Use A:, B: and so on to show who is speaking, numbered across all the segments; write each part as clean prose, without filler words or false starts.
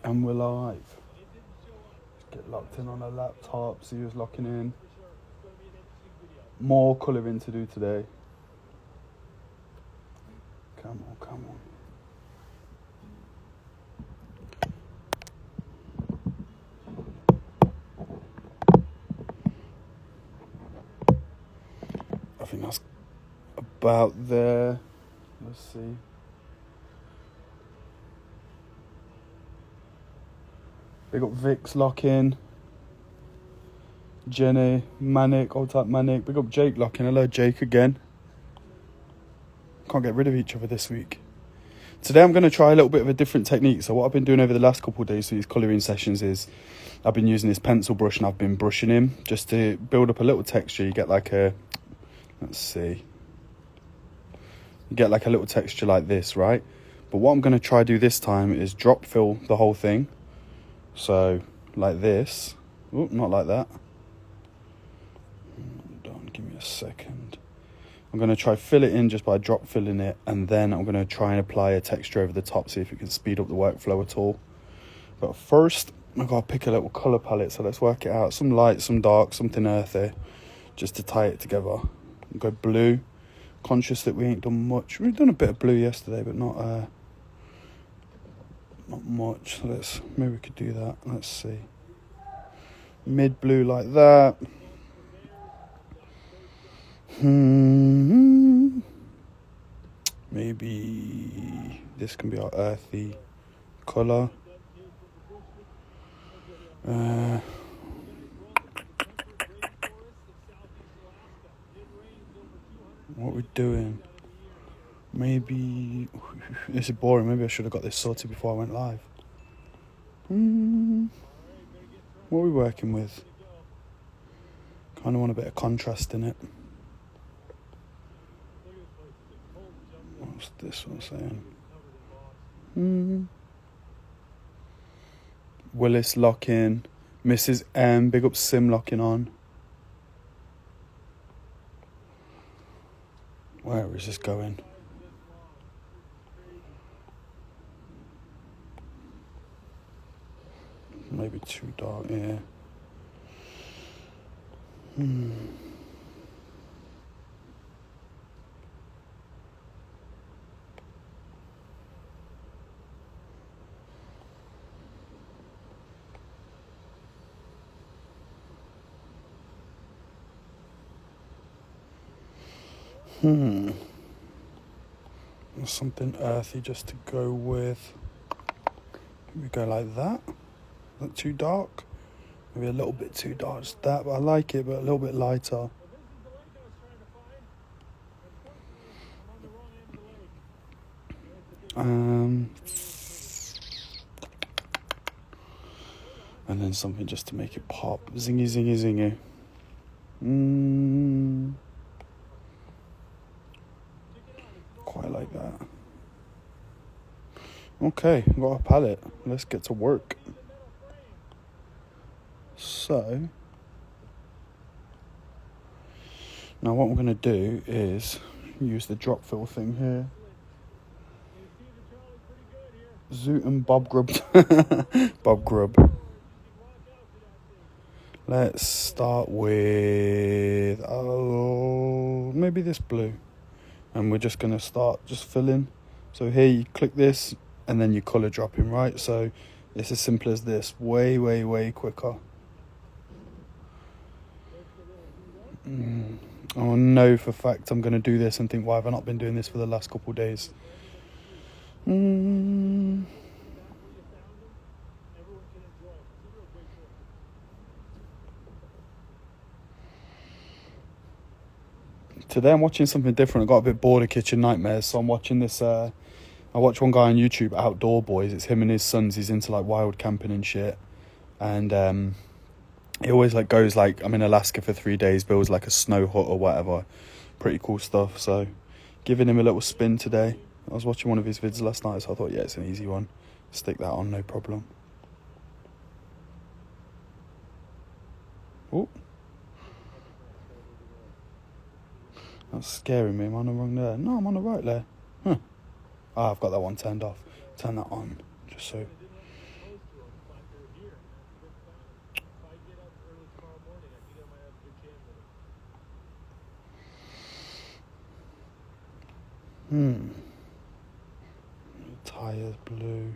A: And we're live. Just get locked in on a laptop, see who's locking in. More colouring to do today. Come on, come on. I think that's about there. Let's see. Big up Vic's lock-in. Jenny, Manic, old type Manic. Big up Jake lock-in. Hello, Jake again. Can't get rid of each other this week. Today I'm going to try a little bit of a different technique. So what I've been doing over the last couple of days for these colouring sessions is I've been using this pencil brush and I've been brushing him just to build up a little texture. You get like a, let's see. You get like a little texture like this, right? But what I'm going to try do this time is drop fill the whole thing. So like this. Oh, not like that. Hold on, give me a second. I'm going to try fill it in just by drop filling it, and then I'm going to try and apply a texture over the top, see if it can speed up the workflow at all. But first, I've got to pick a little colour palette, so let's work it out. Some light, some dark, something earthy, just to tie it together. I'll go blue, conscious that we ain't done much. We've done a bit of blue yesterday, but not much. So maybe we could do that. Let's see. Mid blue like that. Maybe this can be our earthy colour. What are we doing? Maybe this is boring. Maybe I should have got this sorted before I went live. What are we working with? Kind of want a bit of contrast in it. What's this one saying? Willis lock-in. Mrs. M, big up Sim locking on. Where is this going? Maybe too dark, yeah. Something earthy just to go with. Maybe go like that. Not too dark. Maybe a little bit too dark. Just that, but I like it, but a little bit lighter. And then something just to make it pop. Zingy, zingy, zingy. Quite like that. Okay, got a palette. Let's get to work. So, now what I'm going to do is use the drop fill thing here. Zoot and Bob Grubb. Bob Grubb. Let's start with, maybe this blue. And we're just going to start just filling. So here you click this and then you colour dropping, right? So it's as simple as this. Way, way, way quicker. I know for a fact I'm going to do this and think, why have I not been doing this for the last couple of days? Today I'm watching something different. I got a bit bored of Kitchen Nightmares, so I'm watching this. I watch one guy on YouTube, Outdoor Boys. It's him and his sons. He's into like wild camping and shit. And he always like goes like, I'm in Alaska for 3 days, builds like a snow hut or whatever. Pretty cool stuff. So giving him a little spin today. I was watching one of his vids last night, so I thought, yeah, it's an easy one. Stick that on, no problem. Oh. That's scaring me. Am I on the wrong there? No, I'm on the right there. I've got that one turned off. Turn that on, just so. Tires blue.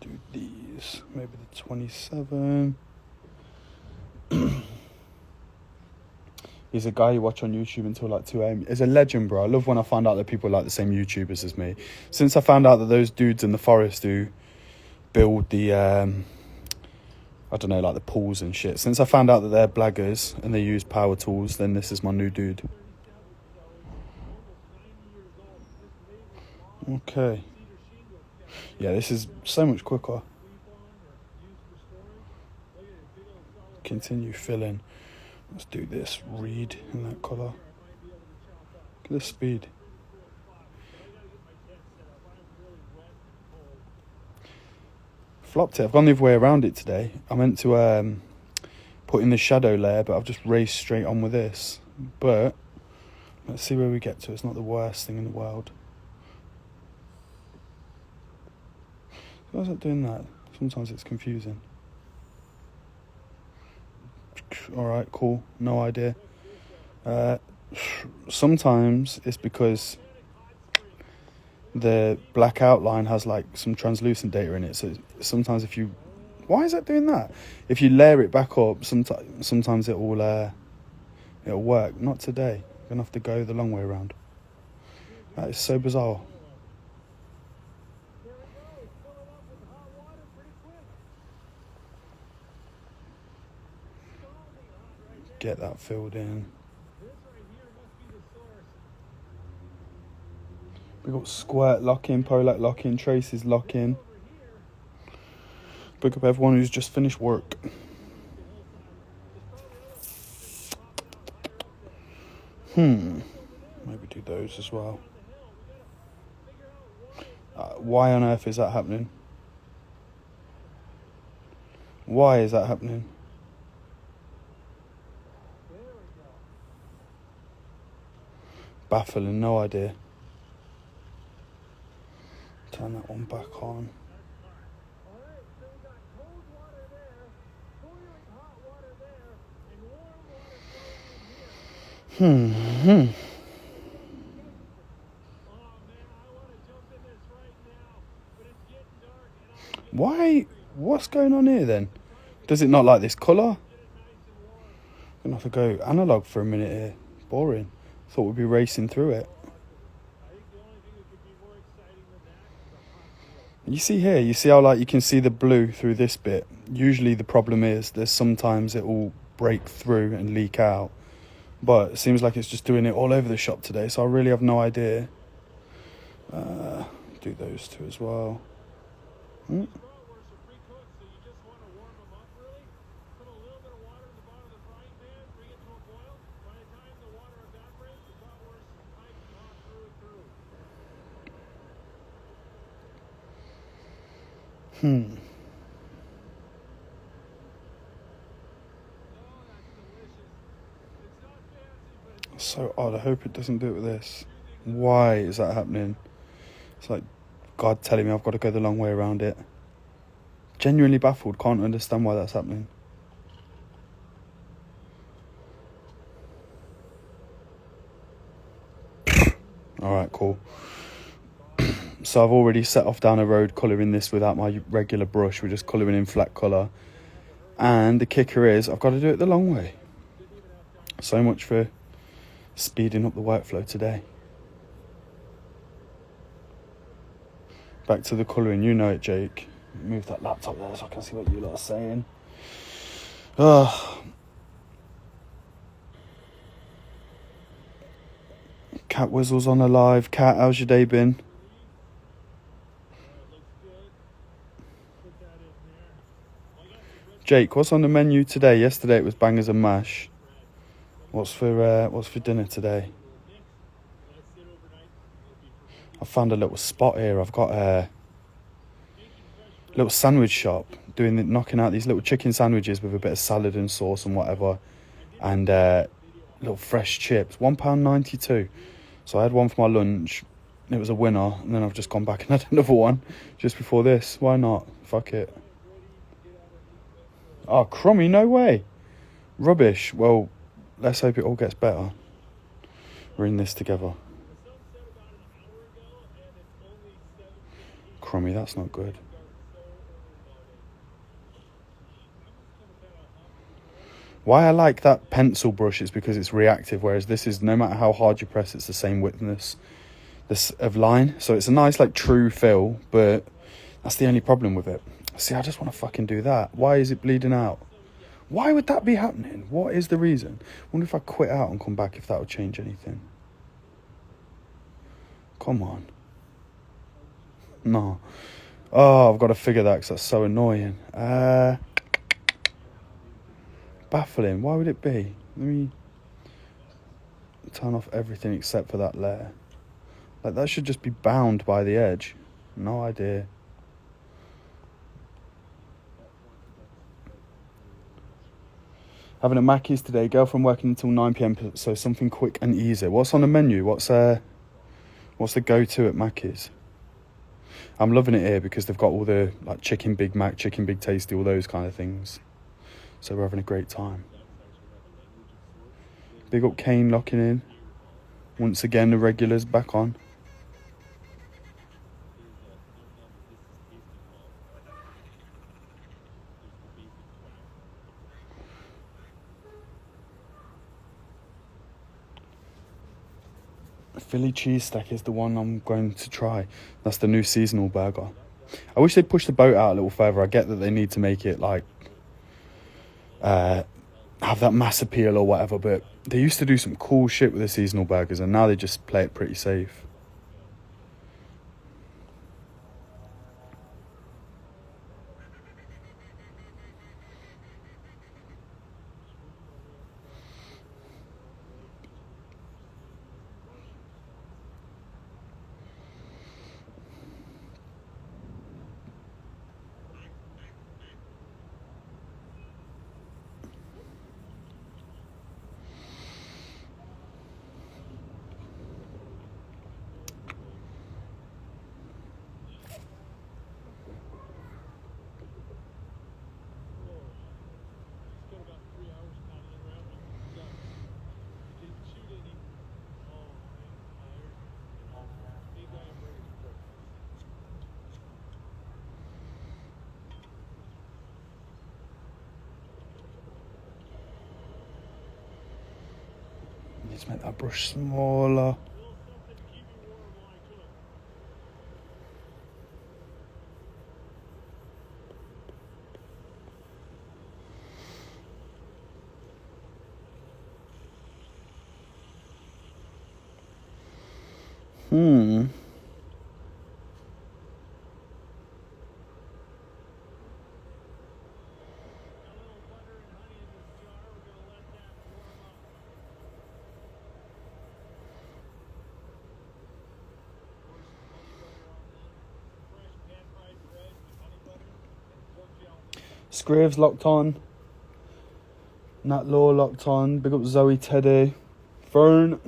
A: Do these. Maybe the 27. He's a guy you watch on YouTube until like 2 a.m. He's a legend, bro. I love when I find out that people are like the same YouTubers as me. Since I found out that those dudes in the forest who build the, I don't know, like the pools and shit. Since I found out that they're blaggers and they use power tools, then this is my new dude. Okay. Yeah, this is so much quicker. Continue filling. Let's do this. Read in that colour. Look at the speed. Flopped it. I've gone the other way around it today. I meant to put in the shadow layer, but I've just raced straight on with this. But let's see where we get to. It's not the worst thing in the world. Why is it doing that? Sometimes it's confusing. Alright, cool. No idea. Sometimes it's because the black outline has like some translucent data in it. So sometimes if you... Why is that doing that? If you layer it back up, sometimes it'll work. Not today. I'm going to have to go the long way around. That is so bizarre. Get that filled in. We've got squirt lock-in, Polak lock-in, traces lock-in. Big up everyone who's just finished work. Maybe do those as well. Why on earth is that happening? Why is that happening? Baffling, no idea. Turn that one back on. Why? What's going on here then? Does it not like this colour? I'm gonna have to go analog for a minute here. Boring. Thought we'd be racing through it. You see here, you see how like you can see the blue through this bit. Usually the problem is there's sometimes it will break through and leak out. But it seems like it's just doing it all over the shop today, so I really have no idea. Do those two as well. So odd. I hope it doesn't do it with this. Why is that happening? It's like God telling me I've got to go the long way around it. Genuinely baffled. Can't understand why that's happening. Alright, cool. So I've already set off down a road colouring this without my regular brush. We're just colouring in flat colour. And the kicker is I've got to do it the long way. So much for speeding up the workflow today. Back to the colouring. You know it, Jake. Move that laptop there so I can see what you lot are saying. Cat Whistle's on a live. Cat, how's your day been? Jake, what's on the menu today? Yesterday it was bangers and mash. What's for dinner today? I found a little spot here. I've got a little sandwich shop knocking out these little chicken sandwiches with a bit of salad and sauce and whatever, and little fresh chips. £1.92. So I had one for my lunch. It was a winner, and then I've just gone back and had another one just before this. Why not? Fuck it. Oh, crummy, no way. Rubbish. Well, let's hope it all gets better. We're in this together. Crummy, that's not good. Why I like that pencil brush is because it's reactive, whereas this is, no matter how hard you press, it's the same widthness of line. So it's a nice, like, true fill, but that's the only problem with it. See, I just want to fucking do that. Why is it bleeding out? Why would that be happening? What is the reason? I wonder if I quit out and come back, if that would change anything. Come on. No. Oh, I've got to figure that because that's so annoying. Baffling. Why would it be? Let me turn off everything except for that layer. Like, that should just be bound by the edge. No idea. Having a Mackey's today. Girlfriend working until 9 p.m. So something quick and easy. What's on the menu? What's the go-to at Mackey's? I'm loving it here because they've got all the, like, chicken Big Mac, chicken Big Tasty, all those kind of things. So we're having a great time. Big up Kane locking in. Once again, the regulars back on. Philly cheese stack is the one I'm going to try. That's the new seasonal burger. I wish they'd push the boat out a little further. I get that they need to make it, like, have that mass appeal or whatever, but they used to do some cool shit with the seasonal burgers, and now they just play it pretty safe. Let's make that brush smaller. Scrivs locked on. Nat Law locked on. Big up Zoe Teddy. Fern.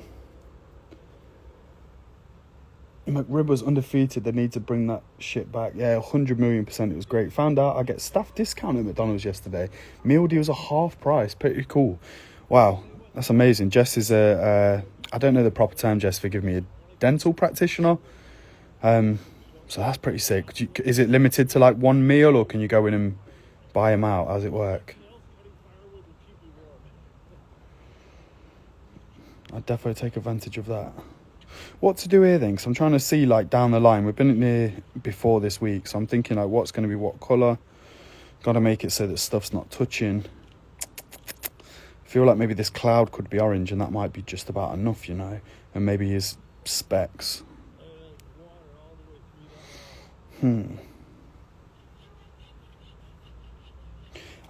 A: McRib was undefeated. They need to bring that shit back. Yeah, 100,000,000%. It was great. Found out I get staff discount at McDonald's yesterday. Meal deals are half price. Pretty cool. Wow, that's amazing. Jess is I don't know the proper term, Jess, forgive me, a dental practitioner. So that's pretty sick. Is it limited to like one meal, or can you go in and buy them out? How's it work? I'd definitely take advantage of that. What to do here then? Because I'm trying to see, like, down the line. We've been in here before this week, so I'm thinking, like, what's going to be what colour. Got to make it so that stuff's not touching. I feel like maybe this cloud could be orange, and that might be just about enough, you know. And maybe his specs.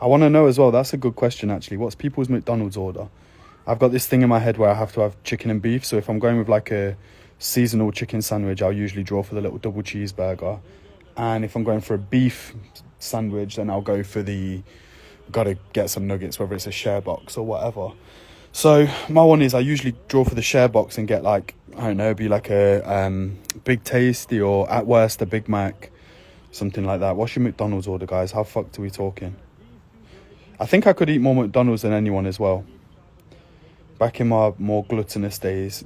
A: I want to know as well, that's a good question actually, what's people's McDonald's order? I've got this thing in my head where I have to have chicken and beef, so if I'm going with like a seasonal chicken sandwich, I'll usually draw for the little double cheeseburger. And if I'm going for a beef sandwich, then I'll go for gotta get some nuggets, whether it's a share box or whatever. So my one is I usually draw for the share box and get, like, I don't know, be like a Big Tasty, or at worst a Big Mac, something like that. What's your McDonald's order, guys? How fucked are we talking? I think I could eat more McDonald's than anyone as well. Back in my more gluttonous days,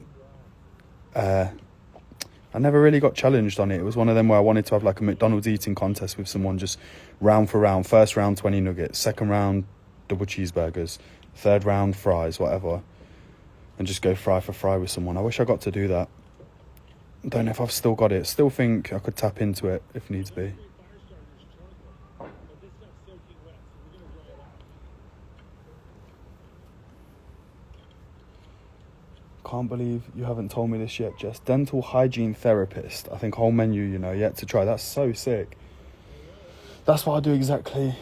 A: I never really got challenged on it. It was one of them where I wanted to have like a McDonald's eating contest with someone, just round for round. First round 20 nuggets, second round double cheeseburgers, third round fries, whatever, and just go fry for fry with someone. I wish I got to do that. Don't know if I've still got it. Still think I could tap into it if needs be. Can't believe you haven't told me this yet, Jess. Dental hygiene therapist. I think whole menu, you know, yet to try. That's so sick. That's what I do exactly.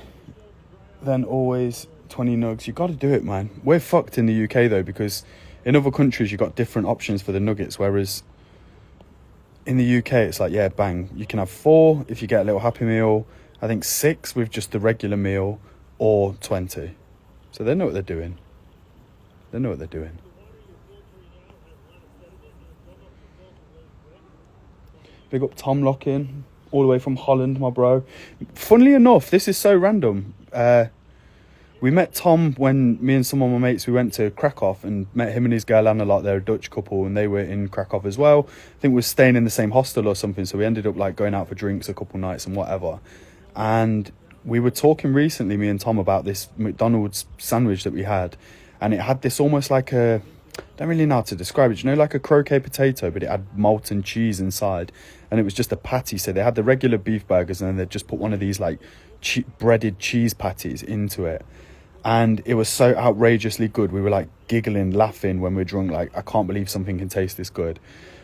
A: Then always 20 nugs. You got to do it, man. We're fucked in the UK though, because in other countries you got different options for the nuggets, whereas in the UK it's like, yeah, bang, you can have 4 if you get a little Happy Meal, I think 6 with just the regular meal, or 20. So they know what they're doing. They know what they're doing. Big up Tom Lockin, all the way from Holland, my bro. Funnily enough, this is so random. We met Tom when me and some of my mates, we went to Krakow and met him and his girl Anna, like they're a Dutch couple, and they were in Krakow as well. I think we were staying in the same hostel or something, so we ended up like going out for drinks a couple nights and whatever. And we were talking recently, me and Tom, about this McDonald's sandwich that we had, and it had this almost like a, I don't really know how to describe it, you know, like a croquet potato, but it had molten cheese inside, and it was just a patty. So they had the regular beef burgers, and then they just put one of these like breaded cheese patties into it, and it was so outrageously good. We were like giggling, laughing when we were drunk, like, I can't believe something can taste this good.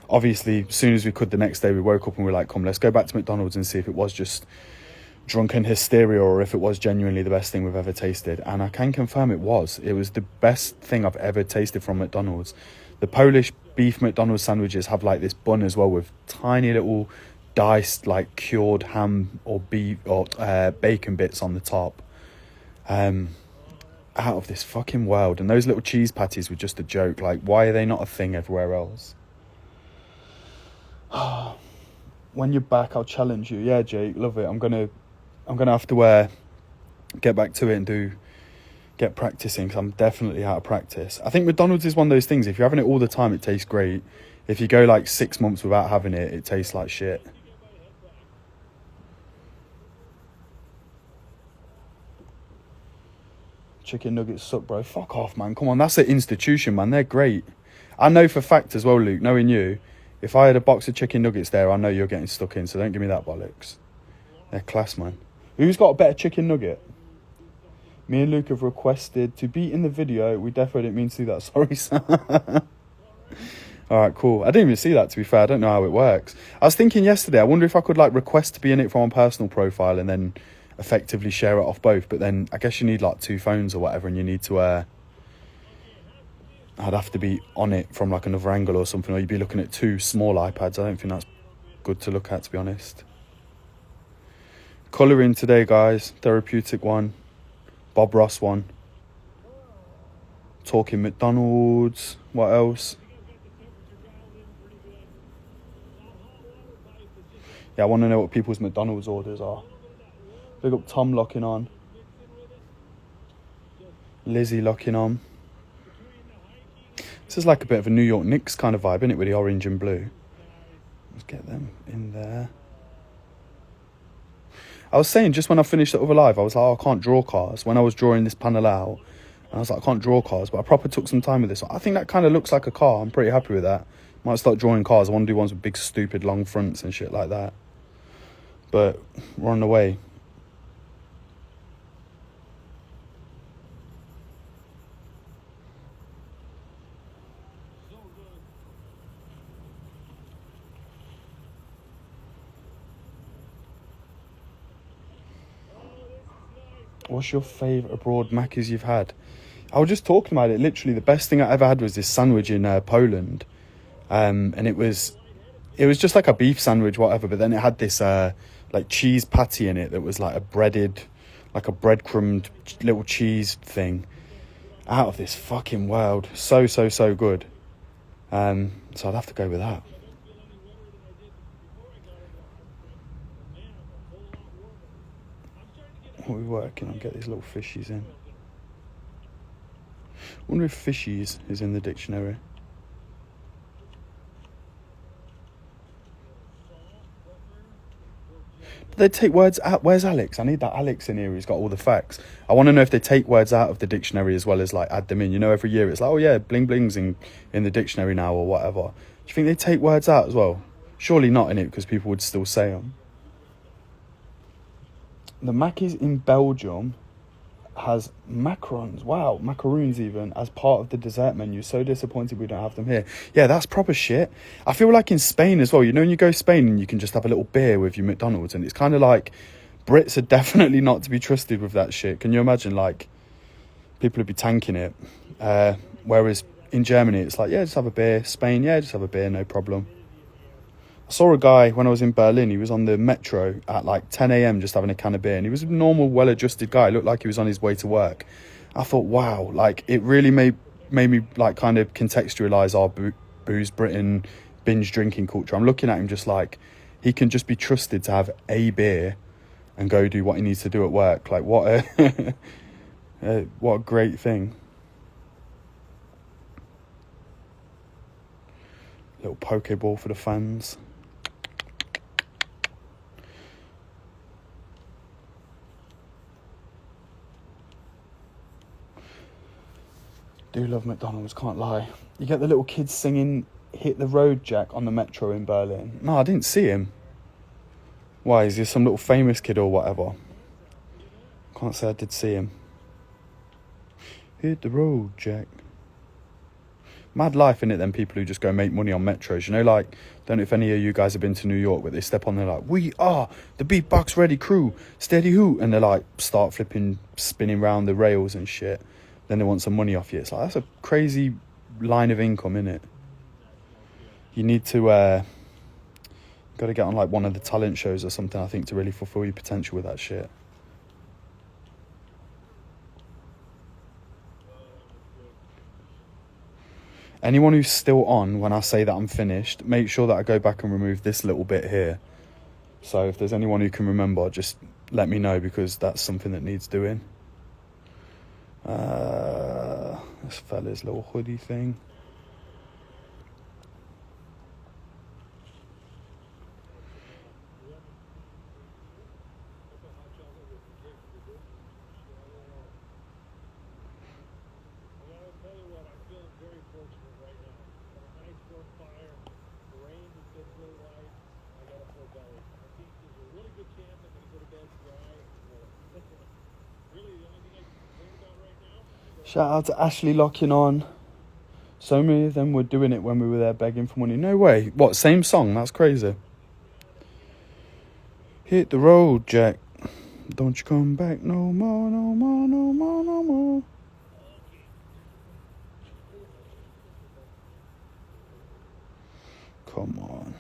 A: Obviously, as soon as we could the next day, we woke up and we were like, come, let's go back to McDonald's and see if it was just drunken hysteria or if it was genuinely the best thing we've ever tasted. And I can confirm it was the best thing I've ever tasted from McDonald's. The Polish beef McDonald's sandwiches have like this bun as well, with tiny little diced like cured ham or beef or bacon bits on the top. Out of this fucking world. And those little cheese patties were just a joke. Like, why are they not a thing everywhere else? When you're back, I'll challenge you. Yeah, Jake, love it. I'm gonna have to get back to it and get practicing, because I'm definitely out of practice. I think McDonald's is one of those things, if you're having it all the time, it tastes great. If you go like 6 months without having it, it tastes like shit. Chicken nuggets suck, bro. Fuck off, man. Come on, that's an institution, man. They're great. I know for fact as well, Luke, knowing you, if I had a box of chicken nuggets there, I know you're getting stuck in, so don't give me that bollocks. They're class, man. Who's got a better chicken nugget? Me and Luke have requested to be in the video. We definitely didn't mean to do that. Sorry, Sam. Alright, cool. I didn't even see that, to be fair. I don't know how it works. I was thinking yesterday, I wonder if I could like request to be in it from my personal profile and then effectively share it off both. But then I guess you need like 2 phones or whatever, and you need to I'd have to be on it from like another angle or something, or you'd be looking at 2 small iPads. I don't think that's good to look at, to be honest. Colouring today, guys. Therapeutic one. Bob Ross one. Talking McDonald's. What else? Yeah, I want to know what people's McDonald's orders are. Big up Tom locking on. Lizzie locking on. This is like a bit of a New York Knicks kind of vibe, isn't it, with the orange and blue? Let's get them in there. I was saying, just when I finished the other live, I was like, oh, I can't draw cars. When I was drawing this panel out, and I was like, I can't draw cars, but I proper took some time with this. I think that kind of looks like a car. I'm pretty happy with that. Might start drawing cars. I want to do ones with big, stupid, long fronts and shit like that. But we're on the way. What's your favourite abroad Macca's you've had? I was just talking about it. Literally, the best thing I ever had was this sandwich in Poland. And it was just like a beef sandwich, whatever. But then it had this like cheese patty in it that was like a breadcrumbed little cheese thing. Out of this fucking world. So good. So I'd have to go with that. What are we working on? Get these little fishies in. I wonder if fishies is in the dictionary. they take words out. Where's Alex? I need that Alex in here. He's got all the facts. I want to know if they take words out of the dictionary as well as like add them in. You know, every year it's like, oh yeah, bling bling's in the dictionary now or whatever. Do you think they take words out as well? Surely not in it, because people would still say them. The Mackies in Belgium has macarons. Wow, macaroons even as part of the dessert menu. So disappointed we don't have them here. Yeah, that's proper shit. I feel like in Spain as well. You know, when you go to Spain and you can just have a little beer with your McDonald's, and it's kind of like Brits are definitely not to be trusted with that shit. Can you imagine? Like, people would be tanking it. Whereas in Germany, it's like, yeah, just have a beer. Spain, yeah, just have a beer, no problem. I saw a guy when I was in Berlin. He was on the metro at like 10 a.m. just having a can of beer, and he was a normal, well-adjusted guy. Looked like he was on his way to work. I thought, wow, like it really made me like kind of contextualize our booze Britain binge drinking culture. I'm looking at him just like he can just be trusted to have a beer and go do what he needs to do at work. Like what a what a great thing. Little Pokeball for the fans. Do love McDonald's, can't lie. You get the little kids singing Hit the Road Jack on the metro in Berlin. No, I didn't see him. Why, is he some little famous kid or whatever? Can't say I did see him. Hit the road, Jack. Mad life, innit, them people who just go make money on metros. You know, like, don't know if any of you guys have been to New York, but they step on, they're like, we are the beatbox ready crew, steady who, and they're like, start spinning round the rails and shit. Then they want some money off you. It's like, that's a crazy line of income, innit? You need to, got to get on like one of the talent shows or something, I think, to really fulfill your potential with that shit. Anyone who's still on when I say that I'm finished, make sure that I go back and remove this little bit here. So if there's anyone who can remember, just let me know, because that's something that needs doing. This fella's little hoodie thing. Shout out to Ashley locking on. So many of them were doing it when we were there begging for money. No way. What, same song? That's crazy. Hit the road, Jack. Don't you come back no more, no more, no more, no more. Come on.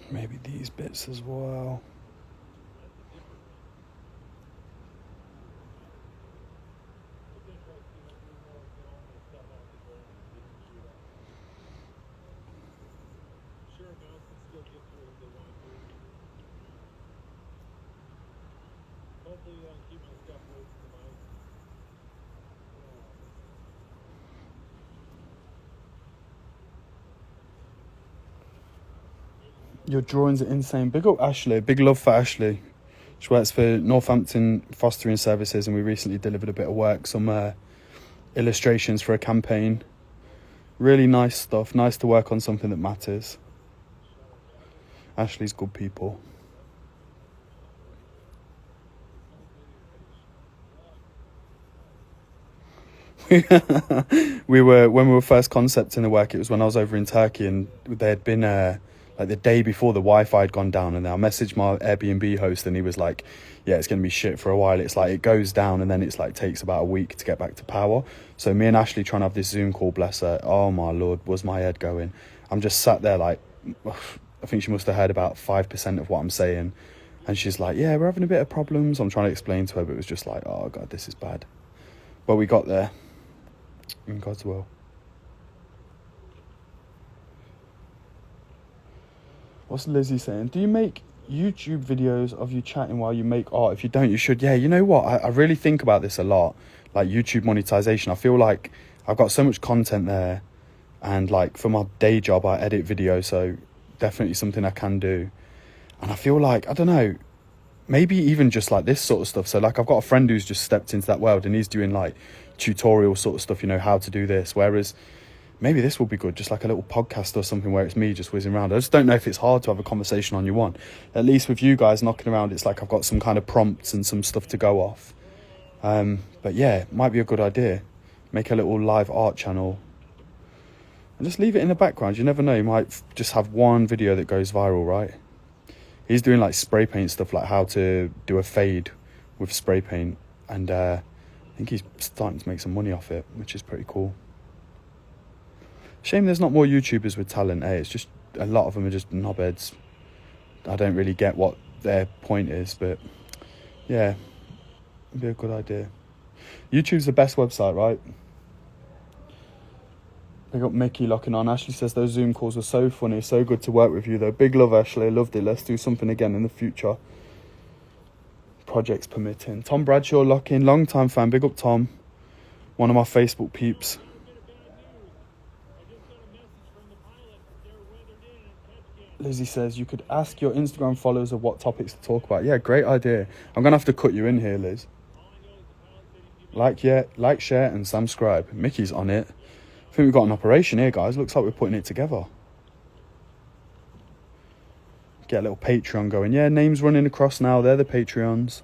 A: Maybe these bits as well. Your drawings are insane. Big up Ashley. Big love for Ashley. She works for Northampton Fostering Services, and we recently delivered a bit of work, some illustrations for a campaign. Really nice stuff. Nice to work on something that matters. Ashley's good people. When we were first concepting the work, it was when I was over in Turkey, and there had been like the day before the Wi-Fi had gone down, and I messaged my Airbnb host, and he was like, yeah, it's going to be shit for a while. It's like it goes down and then it's like takes about a week to get back to power. So me and Ashley trying to have this Zoom call, bless her, oh my lord, was my head going. I'm just sat there like, I think she must have heard about 5% of what I'm saying, and she's like, yeah, we're having a bit of problems. I'm trying to explain to her, but it was just like, oh god, this is bad. But we got there in God's will. What's Lizzie saying? Do you make YouTube videos of you chatting while you make art? If you don't, you should. Yeah, you know what? I really think about this a lot. Like YouTube monetization. I feel like I've got so much content there. And like for my day job, I edit videos. So definitely something I can do. And I feel like, I don't know, maybe even just like this sort of stuff. So like I've got a friend who's just stepped into that world and he's doing like tutorial sort of stuff, you know, how to do this. Whereas maybe this will be good, just like a little podcast or something where it's me just whizzing around. I just don't know if it's hard to have a conversation on your one. At least with you guys knocking around, it's like I've got some kind of prompts and some stuff to go off. But yeah, it might be a good idea. Make a little live art channel. And just leave it in the background. You never know, you might just have one video that goes viral, right? He's doing like spray paint stuff, like how to do a fade with spray paint. And I think he's starting to make some money off it, which is pretty cool. Shame there's not more YouTubers with talent, eh? It's just, a lot of them are just knobheads. I don't really get what their point is, but yeah, it'd be a good idea. YouTube's the best website, right? Big up Mickey locking on. Ashley says those Zoom calls were so funny, so good to work with you though. Big love, Ashley, loved it. Let's do something again in the future. Projects permitting. Tom Bradshaw locking, long time fan. Big up Tom, one of my Facebook peeps. Lizzie says you could ask your Instagram followers of what topics to talk about. Yeah, great idea. I'm gonna have to cut you in here, Liz. Like, share, and subscribe. Mickey's on it. I think we've got an operation here, guys. Looks like we're putting it together. Get a little Patreon going. Yeah, names running across now. They're the Patreons.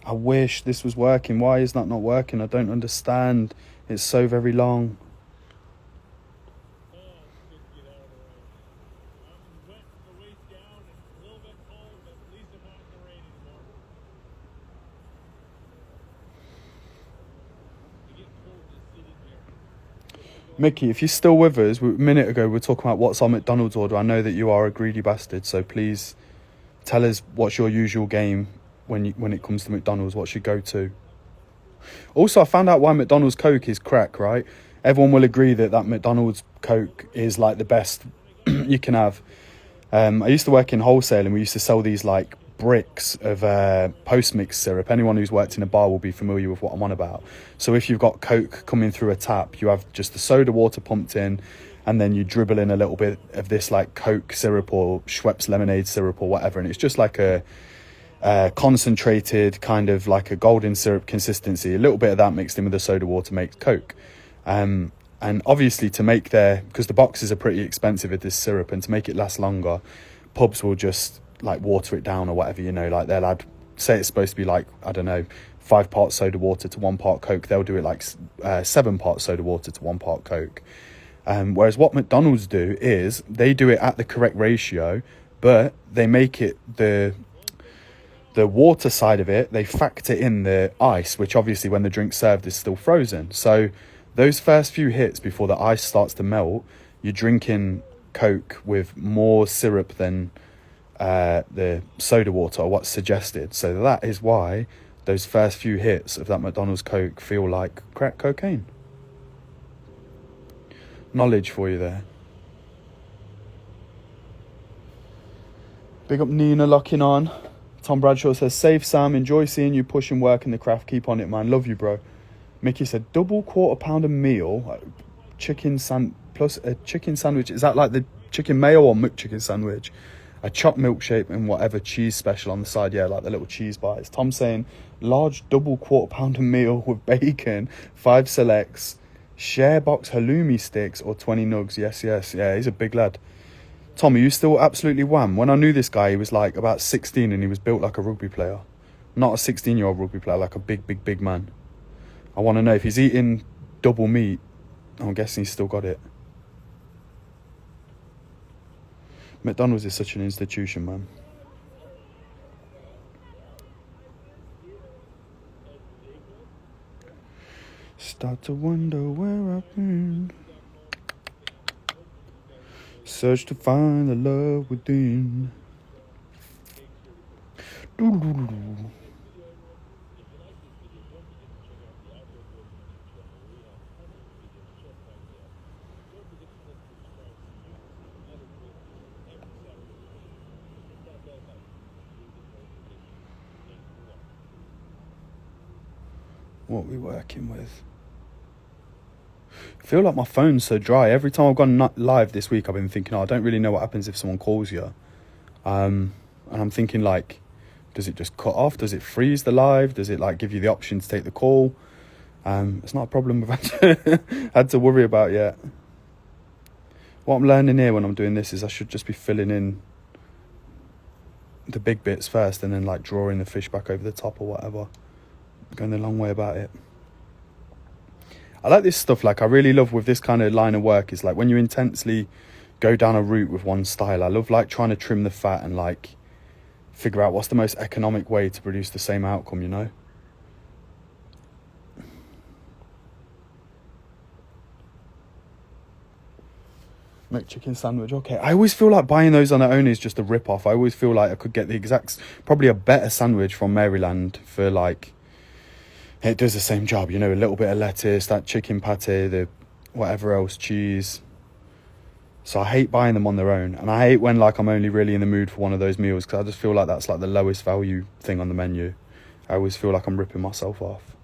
A: I wish this was working. Why is that not working? I don't understand. It's so very long. Mickey, if you're still with us, a minute ago we were talking about what's on McDonald's order. I know that you are a greedy bastard, so please tell us what's your usual game when it comes to McDonald's. What's your go-to? Also, I found out why McDonald's Coke is crack, right? Everyone will agree that McDonald's Coke is like the best you can have. I used to work in wholesale and we used to sell these like bricks of post-mix syrup. Anyone who's worked in a bar will be familiar with what I'm on about. So if you've got Coke coming through a tap, you have just the soda water pumped in and then you dribble in a little bit of this like Coke syrup or Schweppes lemonade syrup or whatever, and it's just like a concentrated kind of like a golden syrup consistency. A little bit of that mixed in with the soda water makes Coke. And obviously to make because the boxes are pretty expensive with this syrup, and to make it last longer, pubs will just like water it down or whatever, you know, like they'll add, say it's supposed to be like, I don't know, 5 parts soda water to 1 part Coke. They'll do it like 7 parts soda water to 1 part Coke. Whereas what McDonald's do is they do it at the correct ratio, but they make it the water side of it, they factor in the ice, which obviously when the drink's served is still frozen. So those first few hits before the ice starts to melt, you're drinking Coke with more syrup than the soda water or what's suggested. So that is why those first few hits of that McDonald's Coke feel like crack cocaine. Knowledge for you there. Big up Nina locking on. Tom Bradshaw says, safe Sam, enjoy seeing you push and work in the craft. Keep on it, man. Love you, bro. Mickey said, double quarter-pounder meal, plus a chicken sandwich. Is that like the chicken mayo or McChicken sandwich? A chopped milkshake and whatever cheese special on the side. Yeah, like the little cheese bites. Tom saying, large double quarter-pounder meal with bacon, 5 selects, share box halloumi sticks or 20 nugs. Yes. Yeah, he's a big lad. Tom, are you still absolutely wham? When I knew this guy, he was like about 16 and he was built like a rugby player. Not a 16-year-old rugby player, like a big man. I want to know if he's eating double meat. I'm guessing he's still got it. McDonald's is such an institution, man. Start to wonder where I've been. Search to find the love within. What are we working with? I feel like my phone's so dry. Every time I've gone live this week, I've been thinking, oh, I don't really know what happens if someone calls you. And I'm thinking, like, does it just cut off? Does it freeze the live? Does it, like, give you the option to take the call? It's not a problem I've had to worry about yet. What I'm learning here when I'm doing this is I should just be filling in the big bits first and then, like, drawing the fish back over the top or whatever. Going the long way about it. I like this stuff. Like, I really love with this kind of line of work is like when you intensely go down a route with one style. I love like trying to trim the fat and like figure out what's the most economic way to produce the same outcome, you know? Make chicken sandwich, okay. I always feel like buying those on their own is just a rip-off. I always feel like I could get the exact, probably a better sandwich from Maryland for like, it does the same job, you know, a little bit of lettuce, that chicken pate, the whatever else, cheese. So I hate buying them on their own. And I hate when like I'm only really in the mood for one of those meals because I just feel like that's like the lowest value thing on the menu. I always feel like I'm ripping myself off.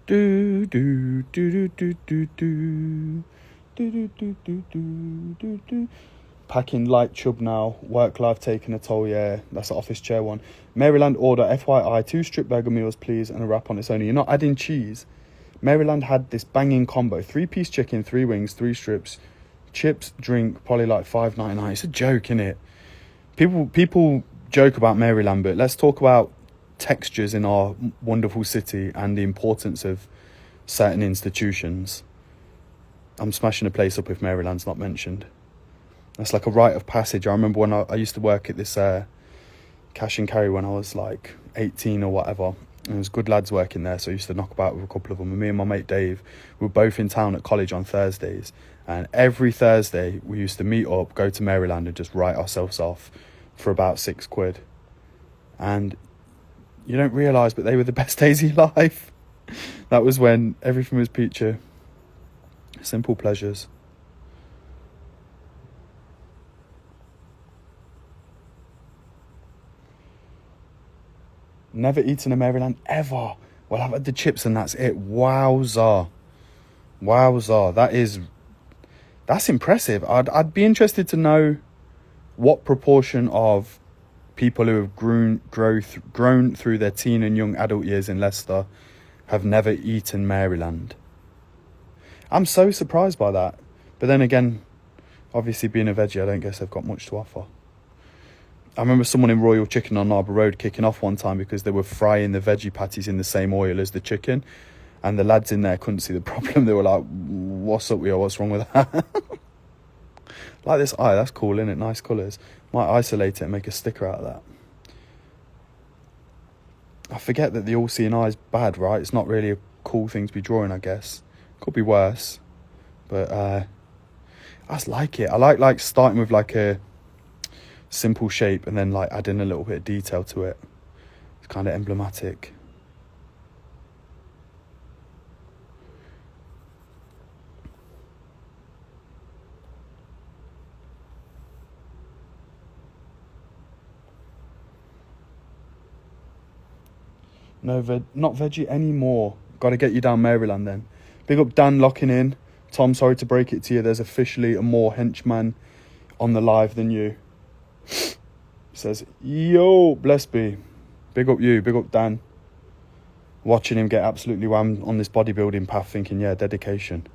A: Do do do do do do do do do do do do do. Packing light chub now. Work life taking a toll. Yeah, that's the office chair one. Maryland order FYI 2 strip burger meals please and a wrap on its only. You're not adding cheese. Maryland had this banging combo: 3-piece chicken, 3 wings, 3 strips, chips, drink, probably like $5.99. It's a joke, innit? People joke about Maryland, but let's talk about textures in our wonderful city and the importance of certain institutions. I'm smashing a place up if Maryland's not mentioned. That's like a rite of passage. I remember when I used to work at this cash and carry when I was like 18 or whatever. And there was good lads working there, so I used to knock about with a couple of them. And me and my mate Dave, we were both in town at college on Thursdays. And every Thursday we used to meet up, go to Maryland and just write ourselves off for about £6. And you don't realise, but they were the best days of your life. That was when everything was peachy. Simple pleasures. Never eaten a Maryland ever. Well, I've had the chips and that's it. Wowza. That's impressive. I'd be interested to know what proportion of people who have grown through their teen and young adult years in Leicester have never eaten Maryland. I'm so surprised by that. But then again, obviously being a veggie, I don't guess they've got much to offer. I remember someone in Royal Chicken on Harbour Road kicking off one time because they were frying the veggie patties in the same oil as the chicken. And the lads in there couldn't see the problem. They were like, what's up with you? What's wrong with that? Like this eye, that's cool, isn't it? Nice colours. Might isolate it and make a sticker out of that. I forget that the all-seeing eye is bad, right? It's not really a cool thing to be drawing, I guess. Could be worse. But I just like it. I like starting with like a simple shape and then like adding a little bit of detail to it. It's kind of emblematic. No, not veggie anymore. Got to get you down Maryland then. Big up Dan locking in. Tom, sorry to break it to you. There's officially a more henchman on the live than you. Says, yo, bless be. Big up you, big up Dan. Watching him get absolutely whammed on this bodybuilding path, thinking, yeah, dedication.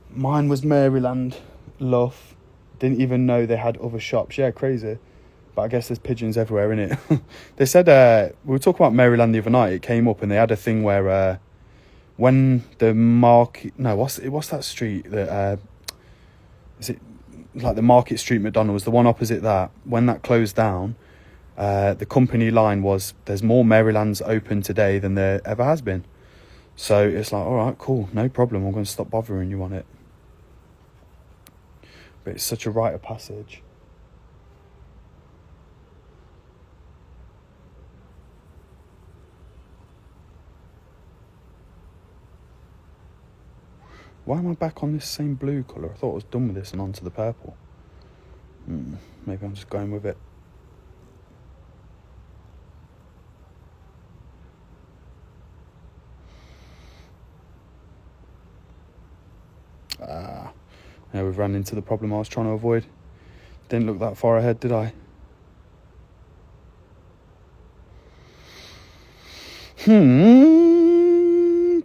A: Mine was Maryland. Love. Didn't even know they had other shops. Yeah, crazy. But I guess there's pigeons everywhere, innit? They said, we were talking about Maryland the other night. It came up and they had a thing where when the market... No, what's that street? Is it like the Market Street McDonald's, the one opposite that? When that closed down, the company line was, there's more Marylands open today than there ever has been. So it's like, all right, cool, no problem. I'm going to stop bothering you on it. But it's such a rite of passage. Why am I back on this same blue colour? I thought I was done with this and onto the purple. Maybe I'm just going with it. Yeah, we've run into the problem I was trying to avoid. Didn't look that far ahead, did I?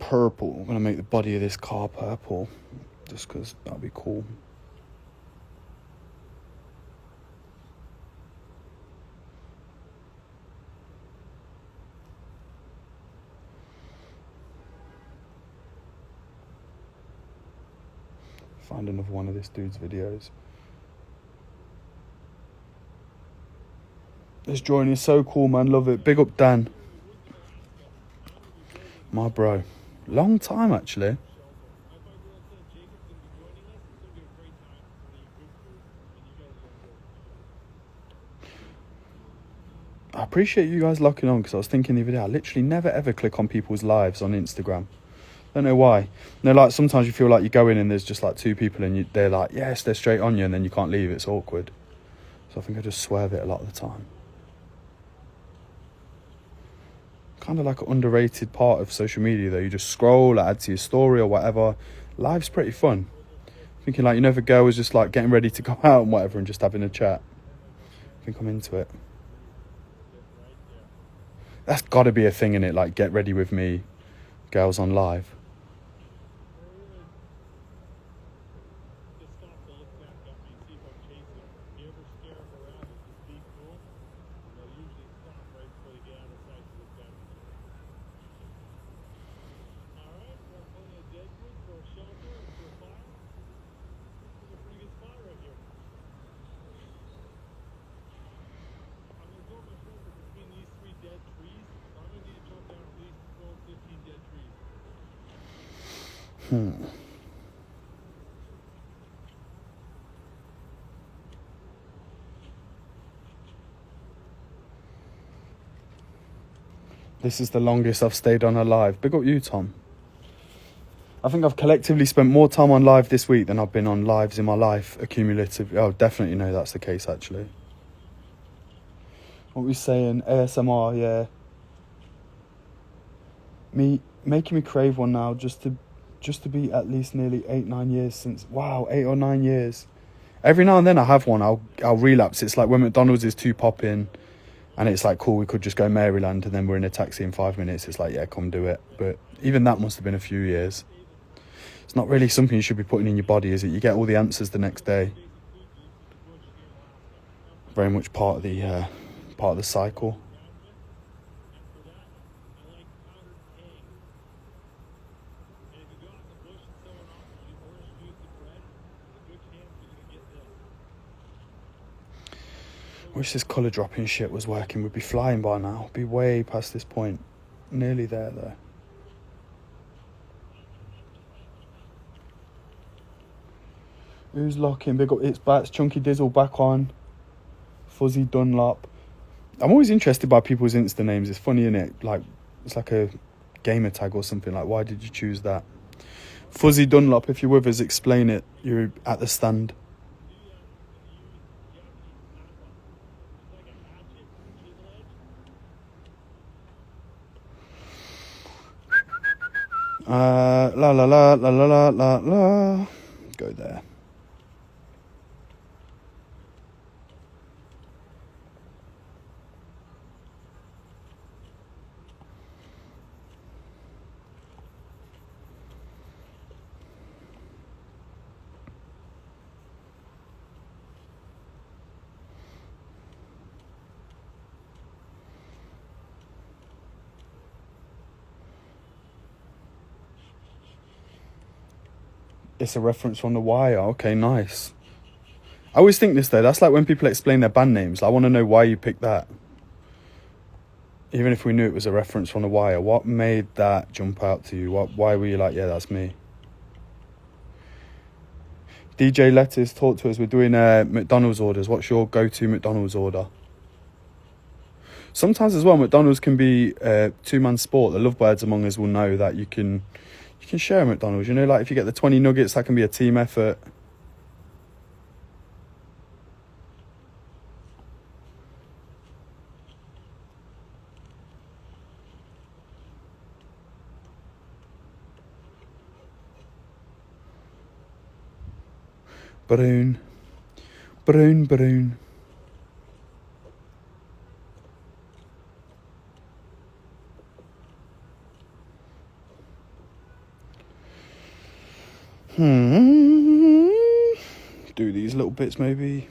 A: Purple. I'm going to make the body of this car purple. Just because that'll be cool. Find another one of this dude's videos. This drawing is so cool, man. Love it. Big up, Dan. My bro. Long time, actually. I appreciate you guys locking on, because I was thinking the other day, I literally never ever click on people's lives on Instagram. Don't know why. Like, sometimes you feel like you go in and there's just like two people and they're like, yes, they're straight on you, and then you can't leave. It's awkward. So I think I just swerve it a lot of the time. Kind of like an underrated part of social media, though. You just scroll, add to your story or whatever. Live's pretty fun. Thinking like, if a girl was just like getting ready to go out and whatever and just having a chat. I think I'm into it. That's got to be a thing, innit? Like, get ready with me, girls on live. This is the longest I've stayed on a live. Big up you, Tom. I think I've collectively spent more time on live this week than I've been on lives in my life, accumulative. Oh, definitely know that's the case, actually. What were we saying? ASMR, yeah. Making me crave one now, just to be at least nearly 8-9 years since. Wow, 8 or 9 years. Every now and then I have one. I'll relapse. It's like when McDonald's is too popping, and it's like, cool, we could just go Maryland, and then we're in a taxi in 5 minutes. It's like, yeah, come do it. But even that must have been a few years. It's not really something you should be putting in your body, is it? You get all the answers the next day. Very much part of the cycle. Wish this colour dropping shit was working. We'd be flying by now. Be way past this point. Nearly there, though. Who's locking? Big up It's Bats. Chunky Dizzle back on. Fuzzy Dunlop. I'm always interested by people's Insta names. It's funny, innit? Like, it's like a gamer tag or something. Like, why did you choose that? Fuzzy Dunlop, if you're with us, explain it. You're at the stand. La la la la la la la. Go there. It's a reference from The Wire. Okay, nice. I always think this, though. That's like when people explain their band names. I want to know why you picked that. Even if we knew it was a reference from The Wire, what made that jump out to you? Why were you like, yeah, that's me? DJ Lettuce, talk to us. We're doing McDonald's orders. What's your go-to McDonald's order? Sometimes as well, McDonald's can be a two-man sport. The lovebirds among us will know that you can can share McDonald's. You know, like if you get the 20 nuggets, that can be a team effort. Brown. Brown, brown. Do these little bits maybe.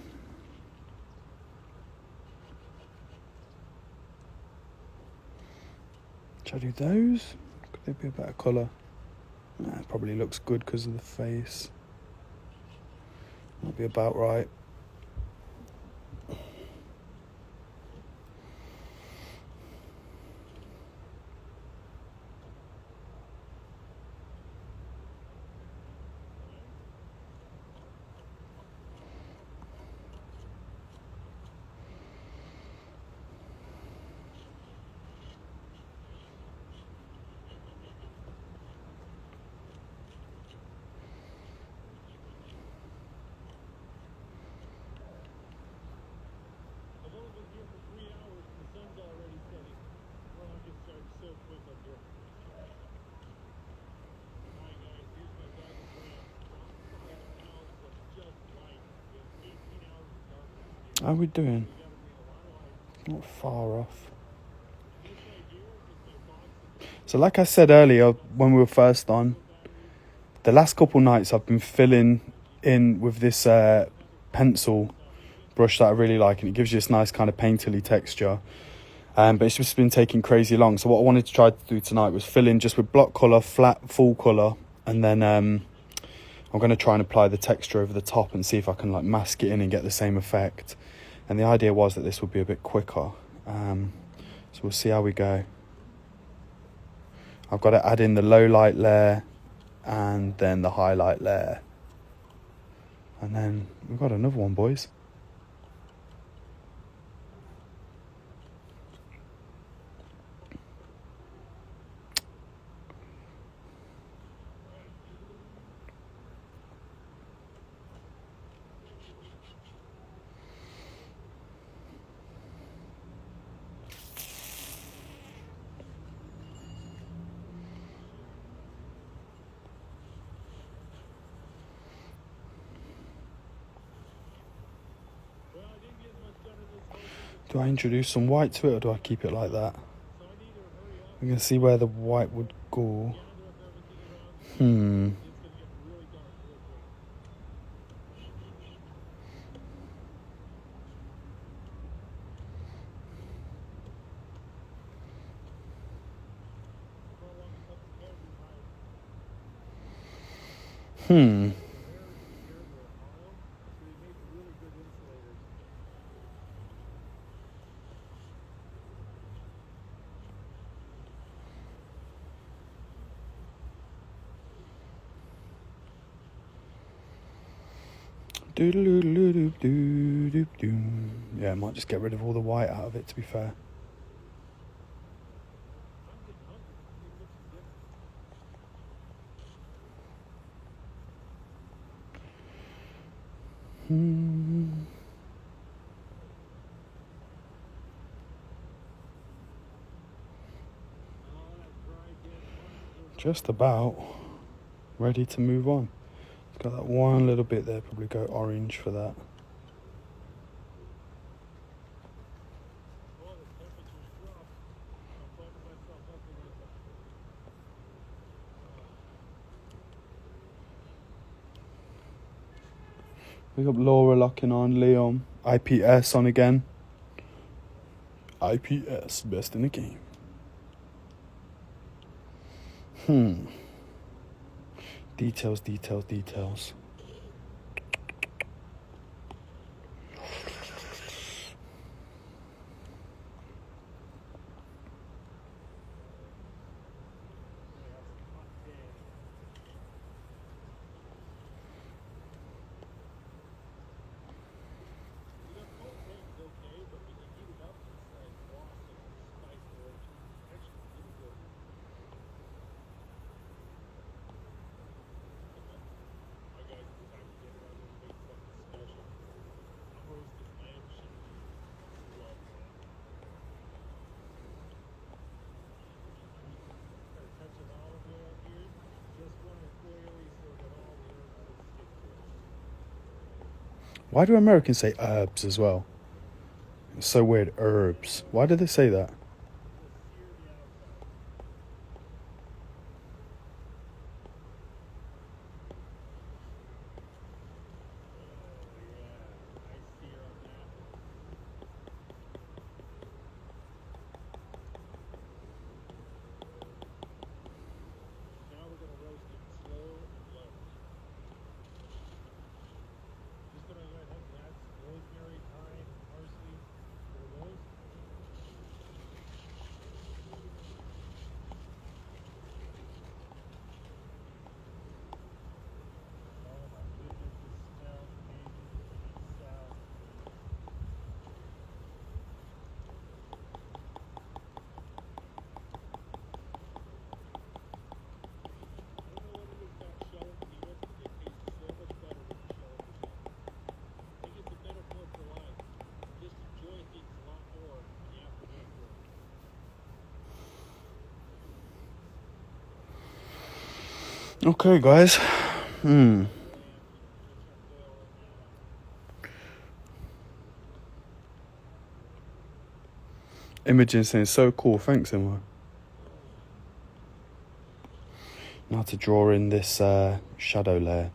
A: Should I do those? Could they be a better colour? Nah, it probably looks good because of the face. That'll be about right. How are we doing? Not far off. So like I said earlier when we were first on, the last couple nights I've been filling in with this pencil brush that I really like, and it gives you this nice kind of painterly texture. But it's just been taking crazy long. So what I wanted to try to do tonight was fill in just with block colour, flat, full colour, and then I'm going to try and apply the texture over the top and see if I can like mask it in and get the same effect. And the idea was that this would be a bit quicker. So we'll see how we go. I've got to add in the low light layer and then the highlight layer. And then we've got another one, boys. Do I introduce some white to it or do I keep it like that? We can see where the white would go. Yeah, I might just get rid of all the white out of it, to be fair. Just about ready to move on. It's got that one little bit there, probably go orange for that. We got Laura locking on, Liam, IPS on again. IPS, best in the game. Details, details, details. Why do Americans say herbs as well? It's so weird. Herbs. Why do they say that? Okay, guys. Imogen saying so cool. Thanks, Emma. Now to draw in this shadow layer.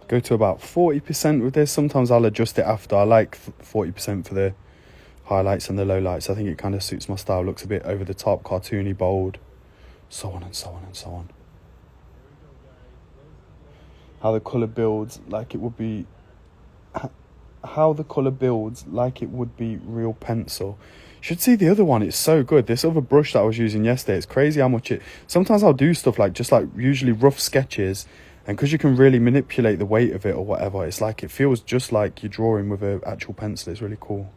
A: Go to about 40% with this. Sometimes I'll adjust it after. I like 40% for the highlights and the lowlights. I think it kind of suits my style. Looks a bit over the top, cartoony, bold, so on and so on and so on. How the colour builds like it would be... How the colour builds like it would be real pencil. You should see the other one. It's so good. This other brush that I was using yesterday, it's crazy how much it... Sometimes I'll do stuff like just like usually rough sketches, and because you can really manipulate the weight of it or whatever, it's like it feels just like you're drawing with an actual pencil. It's really cool.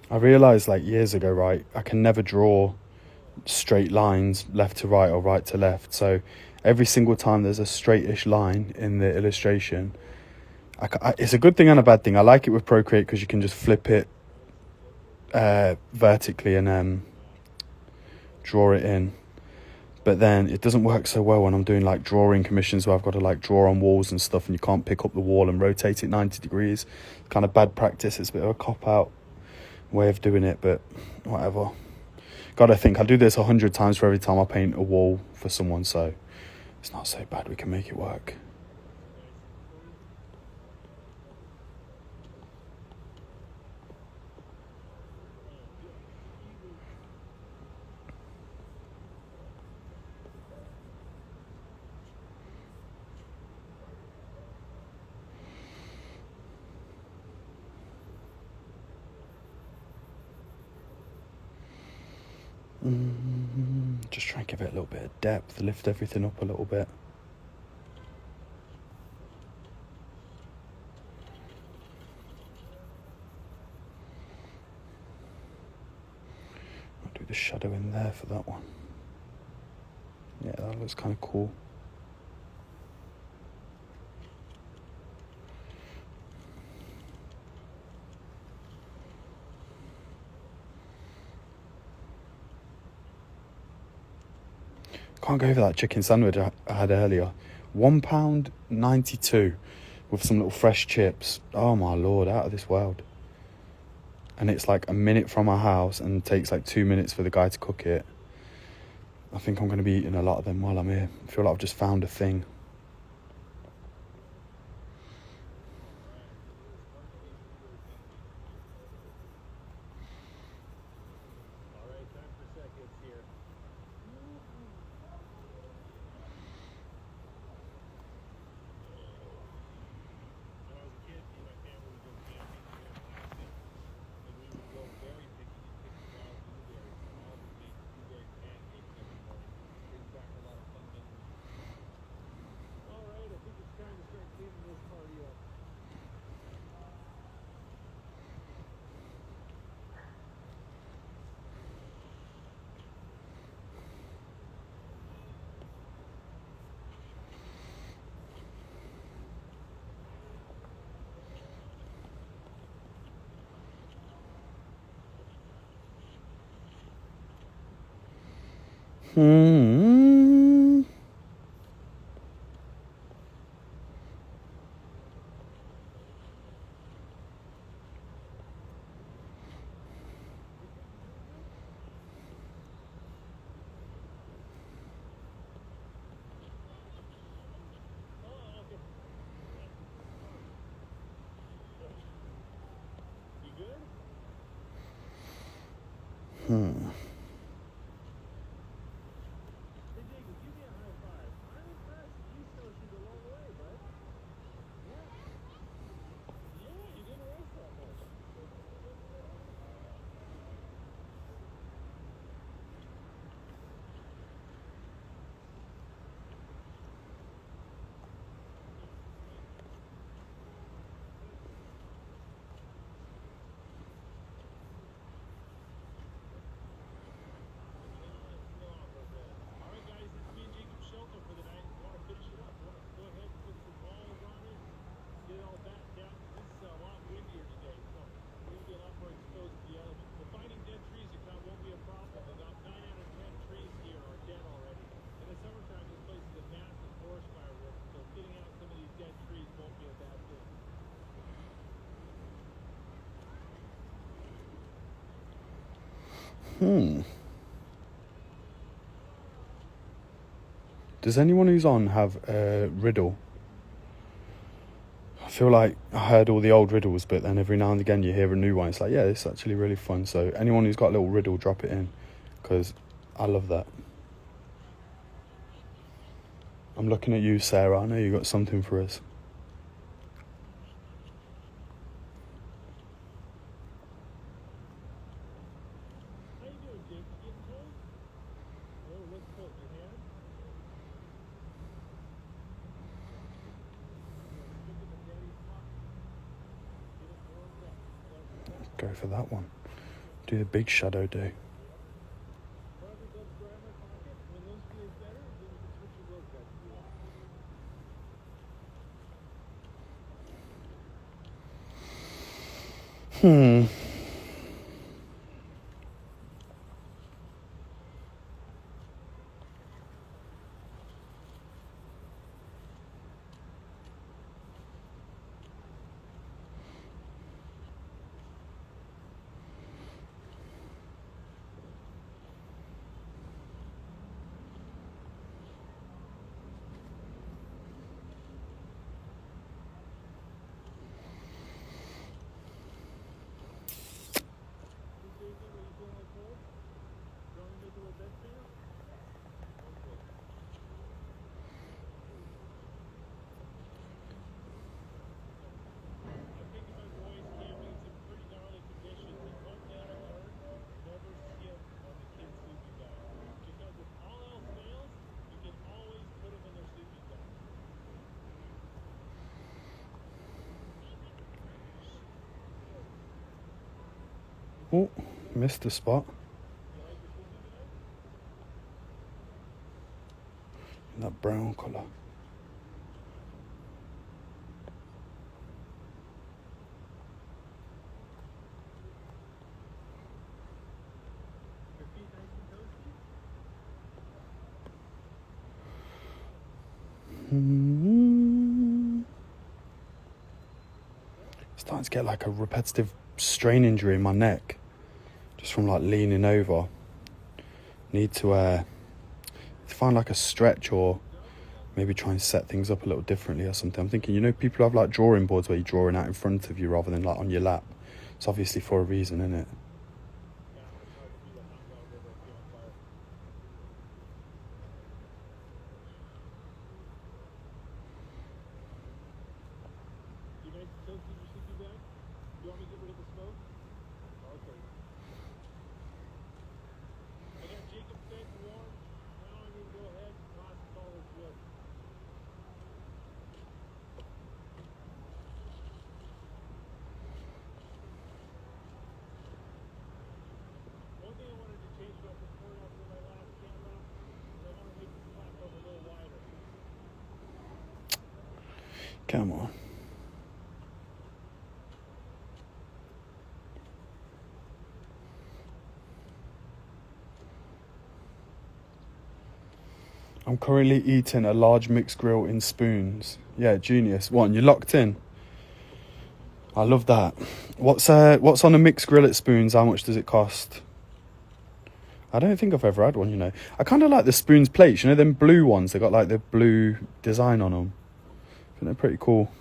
A: I realised like years ago, right, I can never draw straight lines left to right or right to left. So every single time there's a straightish line in the illustration, it's a good thing and a bad thing. I like it with Procreate because you can just flip it vertically and draw it in. But then it doesn't work so well when I'm doing like drawing commissions where I've got to like draw on walls and stuff and you can't pick up the wall and rotate it 90 degrees. Kind of bad practice. It's a bit of a cop-out way of doing it, but whatever. Gotta think, I'll do this 100 times for every time I paint a wall for someone, so it's not so bad. We can make it work. Just try and give it a little bit of depth, lift everything up a little bit. I'll do the shadow in there for that one. Yeah, that looks kind of cool. can't go for that chicken sandwich I had earlier. £1.92 with some little fresh chips. Oh my lord, out of this world. And it's like a minute from our house and takes like 2 minutes for the guy to cook it. I think I'm going to be eating a lot of them while I'm here. I feel like I've just found a thing. Hmm. Does anyone who's on have a riddle? I feel like I heard all the old riddles, but then every now and again you hear a new one. It's like, yeah, it's actually really fun. So anyone who's got a little riddle, drop it in, because I love that. I'm looking at you, Sarah. I know you got something for us. Go for that one. Do the big shadow do. Oh, missed the spot. That brown colour. Starting to get like a repetitive strain injury in my neck just from like leaning over. Need to find like a stretch or maybe try and set things up a little differently or something. I'm thinking, you know, people have like drawing boards where you're drawing out in front of you rather than like on your lap. It's obviously for a reason, isn't it? Come on. I'm currently eating a large mixed grill in spoons. Yeah, genius. What, and you're locked in? I love that. What's on a mixed grill at Spoons? How much does it cost? I don't think I've ever had one, you know. I kind of like the Spoons plates, you know, them blue ones. They got like the blue design on them. I think they're pretty cool.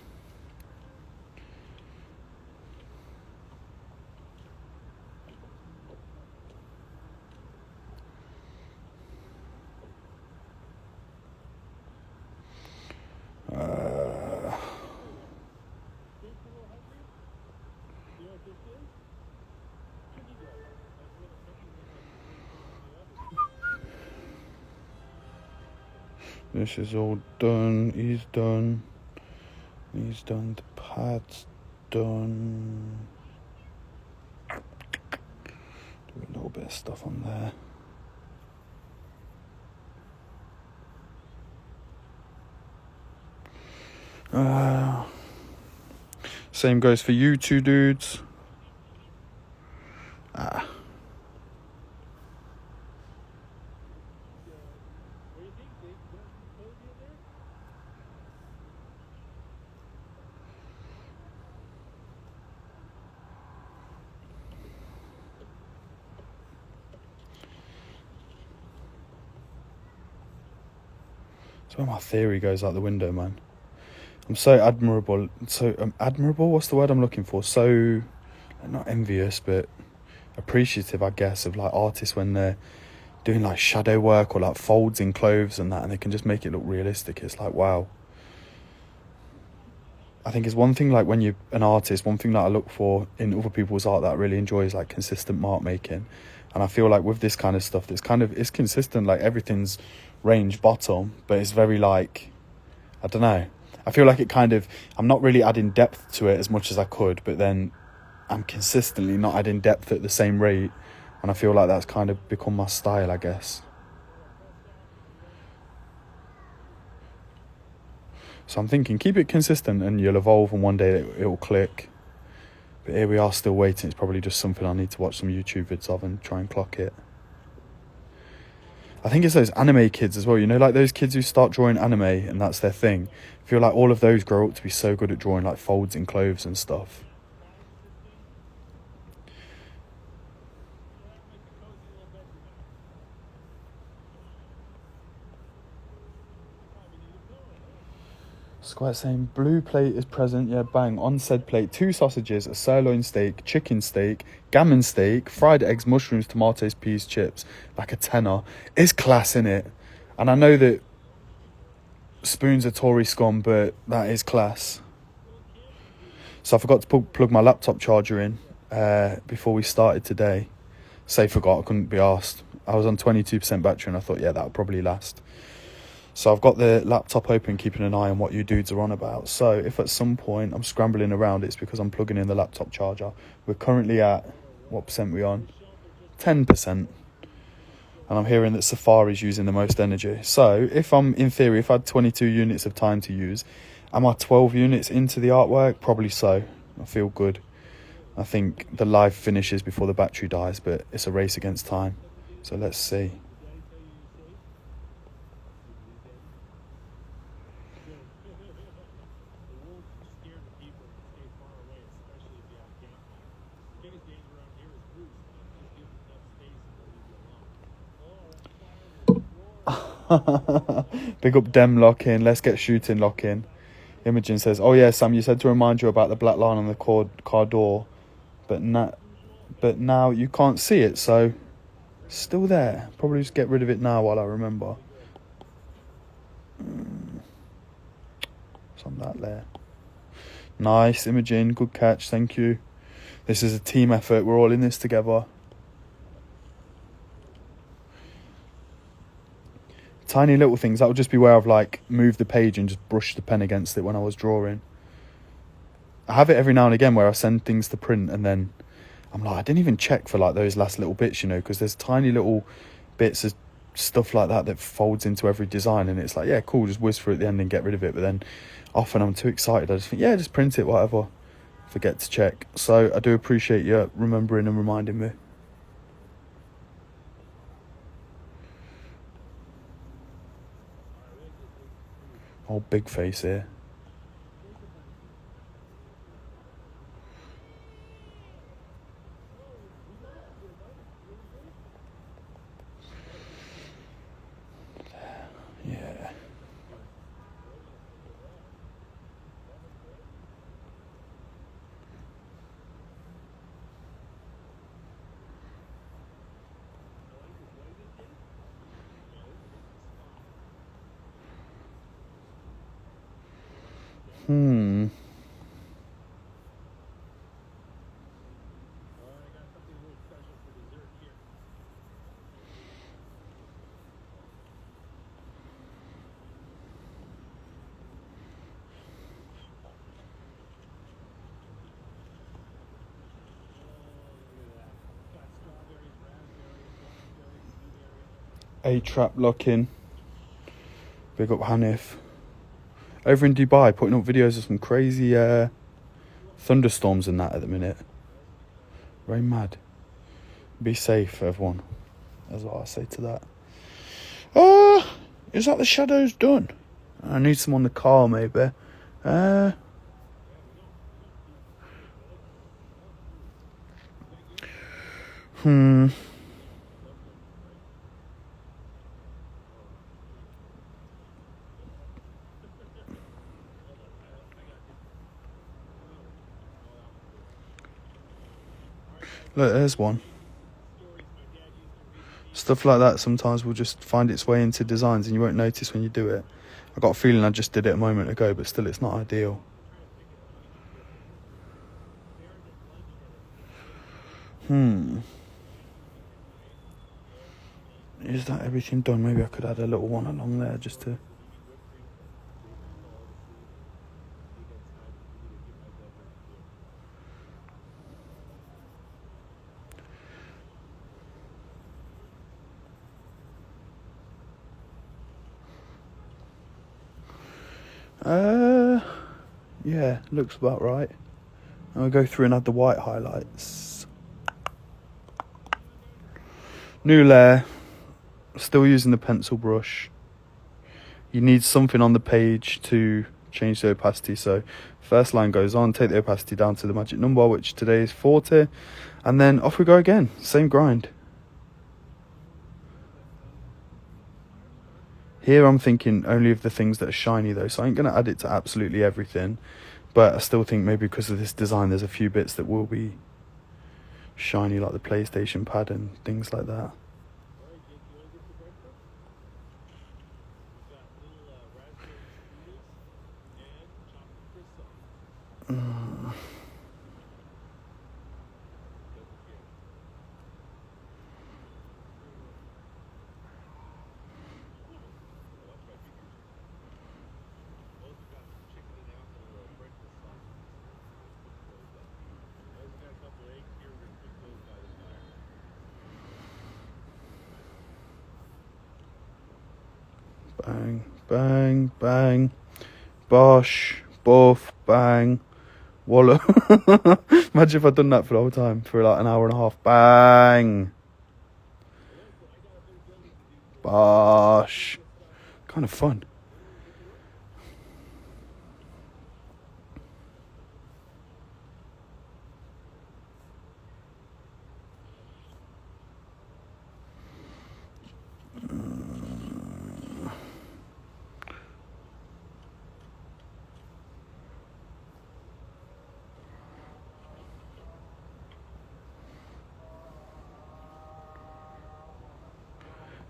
A: This is all done. He's done. He's done. The pad's done. Do a little bit of stuff on there. Same goes for you two dudes. That's where my theory goes out the window, man. I'm so admirable. Admirable? What's the word I'm looking for? So, not envious, but appreciative, I guess, of like artists when they're doing like shadow work or like folds in clothes and that, and they can just make it look realistic. It's like, wow. I think it's one thing, like when you're an artist, one thing that I look for in other people's art that I really enjoy is like consistent mark making. And I feel like with this kind of stuff, it's consistent, like everything's range bottom, but it's very like, I don't know. I feel like I'm not really adding depth to it as much as I could, but then I'm consistently not adding depth at the same rate. And I feel like that's kind of become my style, I guess. So I'm thinking, keep it consistent and you'll evolve, and one day it'll click. But here we are still waiting. It's probably just something I need to watch some YouTube vids of and try and clock it. I think it's those anime kids as well, you know, like those kids who start drawing anime and that's their thing. I feel like all of those grow up to be so good at drawing like folds in clothes and stuff. Square saying blue plate is present, yeah, bang. On said plate, 2 sausages, a sirloin steak, chicken steak, gammon steak, fried eggs, mushrooms, tomatoes, peas, chips, like a tenner. It's class, innit? And I know that Spoons are Tory scum, but that is class. So I forgot to plug my laptop charger in before we started today. Forgot, I couldn't be asked. I was on 22% battery and I thought, yeah, that'll probably last. So I've got the laptop open, keeping an eye on what you dudes are on about. So if at some point I'm scrambling around, it's because I'm plugging in the laptop charger. We're currently at, what percent are we on? 10%. And I'm hearing that Safari's using the most energy. So if I had 22 units of time to use, am I 12 units into the artwork? Probably so. I feel good. I think the live finishes before the battery dies, but it's a race against time. So let's see. Big up Dem lock-in. Let's get shooting lock-in. Imogen says, oh yeah, Sam, you said to remind you about the black line on the car door, but now you can't see it, so still there. Probably just get rid of it now while I remember. Some that there. Nice, Imogen. Good catch. Thank you. This is a team effort. We're all in this together. Tiny little things. That would just be where I've like moved the page and just brushed the pen against it when I was drawing. I have it every now and again where I send things to print and then I'm like, I didn't even check for like those last little bits, you know, because there's tiny little bits of stuff like that folds into every design, and it's like, yeah, cool, just whiz through at the end and get rid of it. But then often I'm too excited, I just think, yeah, just print it, whatever. Forget to check. So I do appreciate you remembering and reminding me. Oh, big face here. Yeah. A-Trap lock-in. Big up Hanif. Over in Dubai, putting up videos of some crazy thunderstorms and that at the minute. Very mad. Be safe, everyone. That's what I say to that. Is that the shadows done? I need some on the car, maybe. Look, there's one. Stuff like that sometimes will just find its way into designs and you won't notice when you do it. I got a feeling I just did it a moment ago, but still it's not ideal. Is that everything done? Maybe I could add a little one along there just to... yeah, looks about right. I'll go through and add the white highlights. New layer. Still using the pencil brush. You need something on the page to change the opacity. So first line goes on, take the opacity down to the magic number, which today is 40. And then off we go again. Same grind. Here I'm thinking only of the things that are shiny though, so I ain't going to add it to absolutely everything. But I still think maybe because of this design there's a few bits that will be shiny, like the PlayStation pad and things like that. Bang, bang, bang. Bosh, buff, bang. Wallop. Imagine if I'd done that for the whole time, for like an hour and a half. Bang. Bosh. Kind of fun.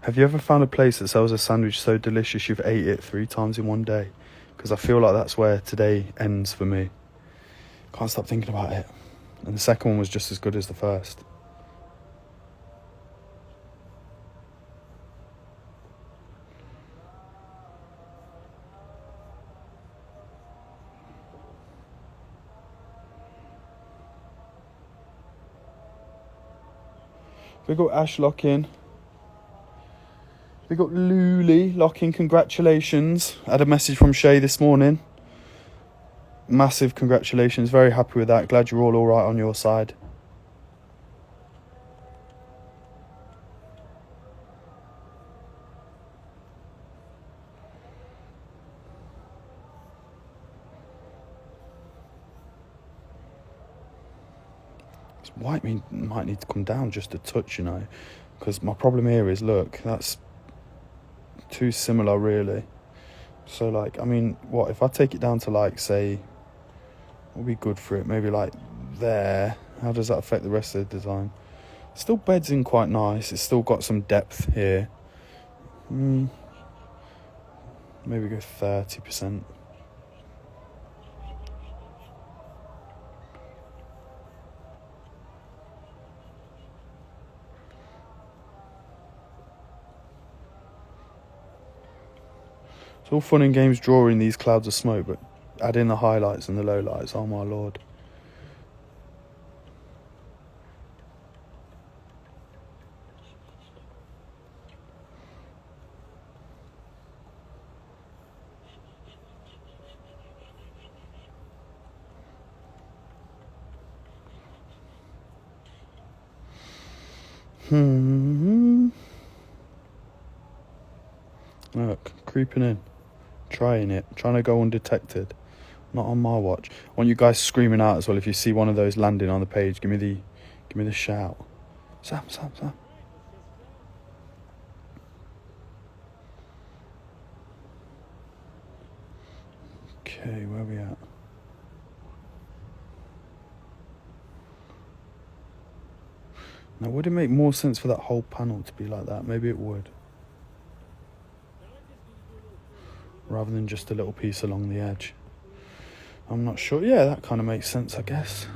A: Have you ever found a place that sells a sandwich so delicious you've ate it 3 times in one day? Because I feel like that's where today ends for me. Can't stop thinking about it. And the second one was just as good as the first. We got Ash lock-in. We got Luli lock-in. Congratulations. I had a message from Shay this morning. Massive congratulations. Very happy with that. Glad you're all right on your side. This white meat might need to come down just a touch, you know. Because my problem here is, look, that's too similar, really. So, like, I mean, what, if I take it down to, like, say, what would be good for it? Maybe, like, there. How does that affect the rest of the design? Still beds in quite nice. It's still got some depth here. Maybe go 30%. It's all fun and games drawing these clouds of smoke, but add in the highlights and the lowlights. Oh my lord. Look, creeping in. Trying to go undetected. Not on my watch. I want you guys screaming out as well. If you see one of those landing on the page, give me the shout. Sam. Okay, where are we at? Now, would it make more sense for that whole panel to be like that? Maybe it would. Rather than just a little piece along the edge. I'm not sure. Yeah, that kind of makes sense, I guess.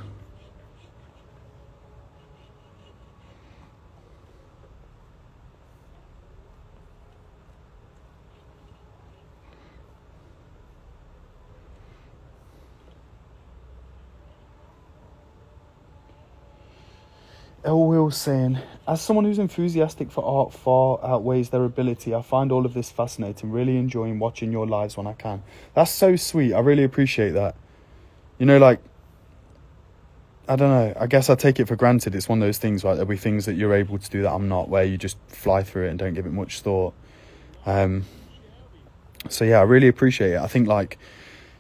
A: L. Will saying, as someone who's enthusiastic for art far outweighs their ability, I find all of this fascinating, really enjoying watching your lives when I can. That's so sweet. I really appreciate that. You know, like, I don't know, I guess I take it for granted. It's one of those things, right? There'll be things that you're able to do that I'm not, where you just fly through it and don't give it much thought. So yeah, I really appreciate it. I think, like,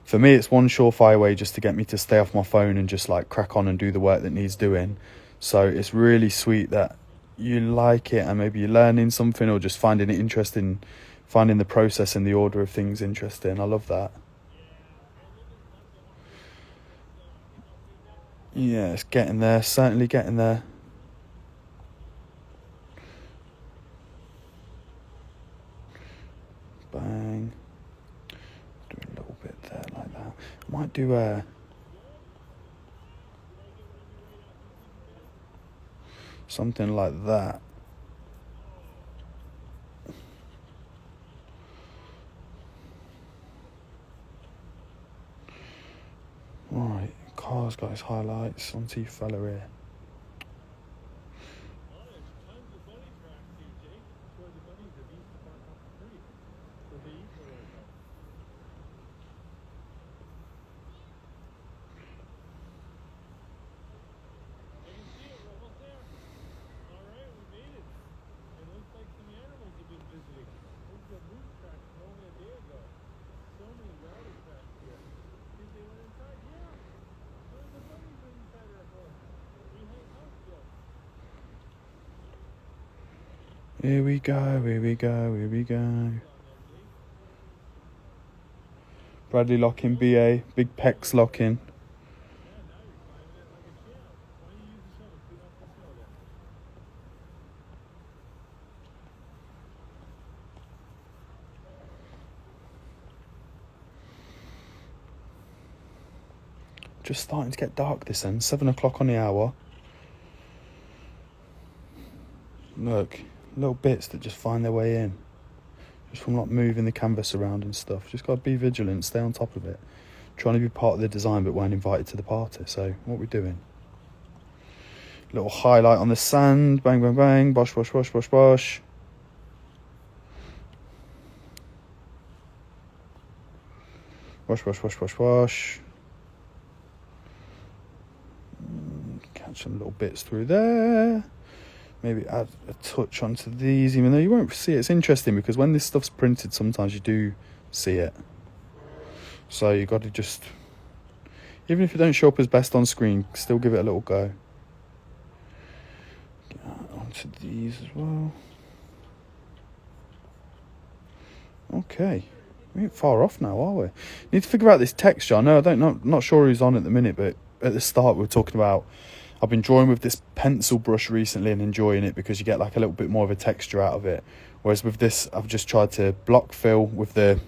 A: for me, it's one surefire way just to get me to stay off my phone and just, like, crack on and do the work that needs doing. So it's really sweet that you like it and maybe you're learning something or just finding it interesting, finding the process and the order of things interesting. I love that. Yeah, it's getting there, certainly getting there. Bang. Do a little bit there like that. Might do something like that. Alright, Car's got his highlights. On to you fella here. Here we go. Bradley locking, BA, Big Pecs locking. Just starting to get dark this end. 7 o'clock on the hour. Look, little bits that just find their way in. Just from like moving the canvas around and stuff. Just got to be vigilant, stay on top of it. Trying to be part of the design but weren't invited to the party. So what we doing? Little highlight on the sand. Bang, bang, bang. Bosh, bosh, bosh, bosh, bosh. Wash, wash, wash, wash, wash. Catch some little bits through there. Maybe add a touch onto these, even though you won't see it. It's interesting because when this stuff's printed, sometimes you do see it. So you got to just, even if you don't show up as best on screen, still give it a little go. Get onto these as well. Okay. We ain't far off now, are we? Need to figure out this texture. I know not sure who's on at the minute, but at the start we were talking about, I've been drawing with this pencil brush recently and enjoying it because you get like a little bit more of a texture out of it. Whereas with this, I've just tried to block fill with the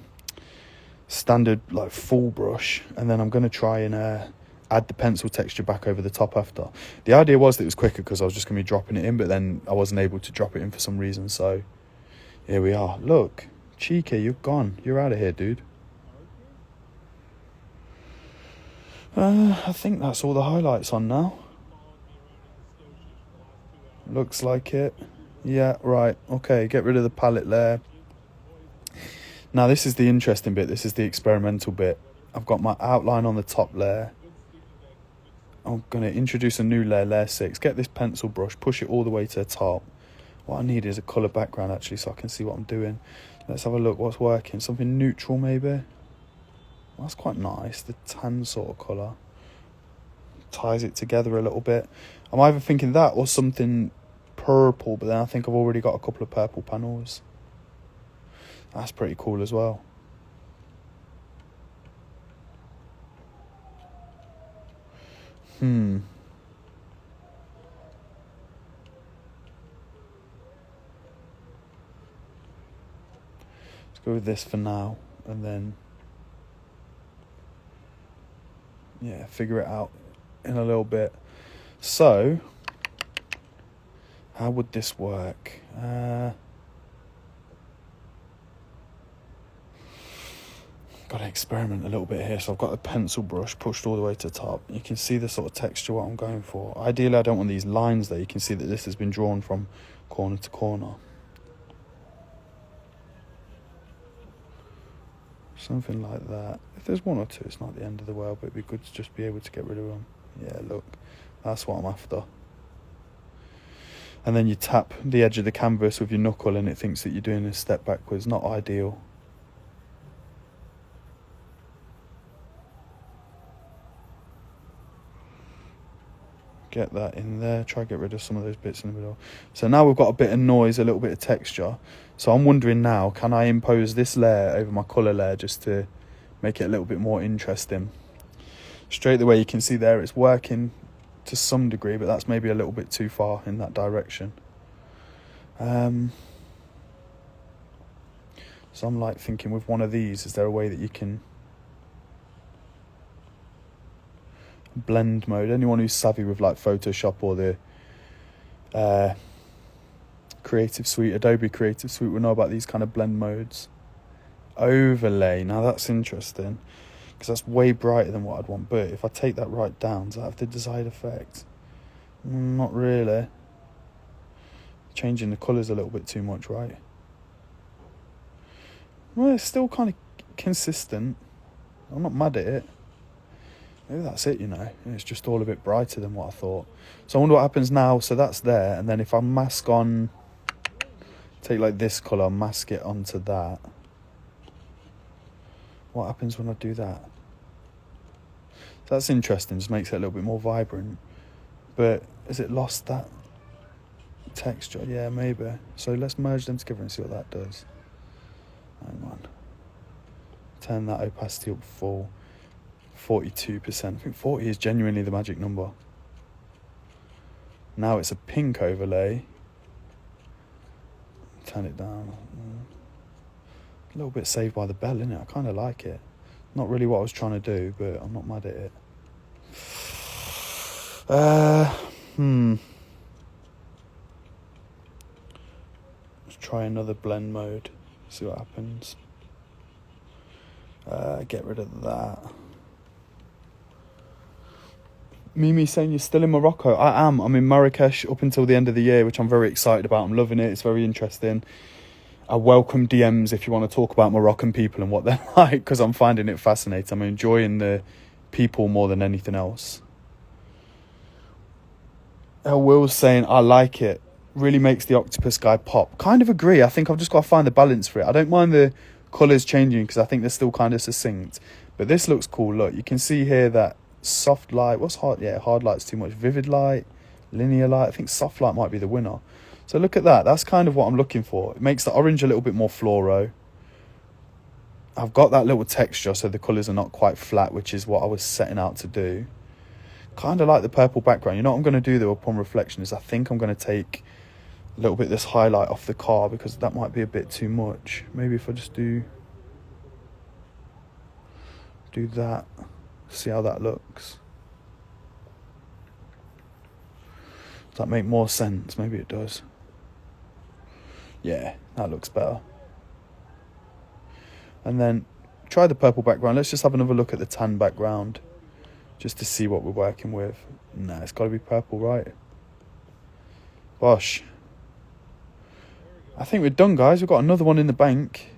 A: standard like full brush, and then I'm going to try and add the pencil texture back over the top after. The idea was that it was quicker because I was just going to be dropping it in, but then I wasn't able to drop it in for some reason. So here we are. Look. Cheeky, you're gone. You're out of here, dude. I think that's all the highlights on now. Looks like it. Yeah, right. Okay, get rid of the palette layer. Now, this is the interesting bit. This is the experimental bit. I've got my outline on the top layer. I'm going to introduce a new layer, layer 6. Get this pencil brush, push it all the way to the top. What I need is a colour background, actually, so I can see what I'm doing. Let's have a look what's working. Something neutral, maybe. That's quite nice. The tan sort of colour. Ties it together a little bit. I'm either thinking that or something purple, but then I think I've already got a couple of purple panels. That's pretty cool as well. Let's go with this for now, and then yeah, figure it out in a little bit. So how would this work? Got to experiment a little bit here. So I've got the pencil brush pushed all the way to the top. You can see the sort of texture what I'm going for. Ideally, I don't want these lines there. You can see that this has been drawn from corner to corner. Something like that. If there's one or two, it's not the end of the world, but it'd be good to just be able to get rid of them. Yeah, look, that's what I'm after. And then you tap the edge of the canvas with your knuckle and it thinks that you're doing a step backwards. Not ideal. Get that in there. Try to get rid of some of those bits in the middle. So now we've got a bit of noise, a little bit of texture. So I'm wondering now, can I impose this layer over my colour layer just to make it a little bit more interesting? Straight away you can see there it's working to some degree, but that's maybe a little bit too far in that direction. So I'm like thinking with one of these, is there a way that you can blend mode? Anyone who's savvy with like Photoshop or the Creative Suite, Adobe Creative Suite, will know about these kind of blend modes. Overlay, now that's interesting because that's way brighter than what I'd want, but if I take that right down, does that have the desired effect? Not really. Changing the colours a little bit too much, right? Well, it's still kind of consistent. I'm not mad at it. Maybe that's it, you know. It's just all a bit brighter than what I thought. So I wonder what happens now. So that's there. And then if I mask on, take like this colour, mask it onto that. What happens when I do that? So that's interesting. Just makes it a little bit more vibrant. But has it lost that texture? Yeah, maybe. So let's merge them together and see what that does. Hang on. Turn that opacity up full. 42%. I think 40 is genuinely the magic number. Now it's a pink overlay. Turn it down. A little bit Saved by the Bell, isn't it? I kind of like it. Not really what I was trying to do, but I'm not mad at it. Let's try another blend mode. See what happens. Get rid of that. Mimi saying you're still in Morocco. I am. I'm in Marrakesh up until the end of the year, which I'm very excited about. I'm loving it. It's very interesting. I welcome DMs if you want to talk about Moroccan people and what they're like, because I'm finding it fascinating. I'm enjoying the people more than anything else. Will's saying, I like it. Really makes the octopus guy pop. Kind of agree. I think I've just got to find the balance for it. I don't mind the colours changing because I think they're still kind of succinct. But this looks cool. Look, you can see here that soft light. What's hard? Yeah, hard light's too much. Vivid light, linear light. I think soft light might be the winner. So look at that. That's kind of what I'm looking for. It makes the orange a little bit more fluoro. I've got that little texture so the colours are not quite flat, which is what I was setting out to do. Kind of like the purple background. You know what I'm going to do though upon reflection is I think I'm going to take a little bit of this highlight off the car because that might be a bit too much. Maybe if I just do that. See how that looks. Does that make more sense? Maybe it does. Yeah, that looks better. And then try the purple background. Let's just have another look at the tan background just to see what we're working with. Nah, it's got to be purple, right? Bosh. I think we're done, guys. We've got another one in the bank.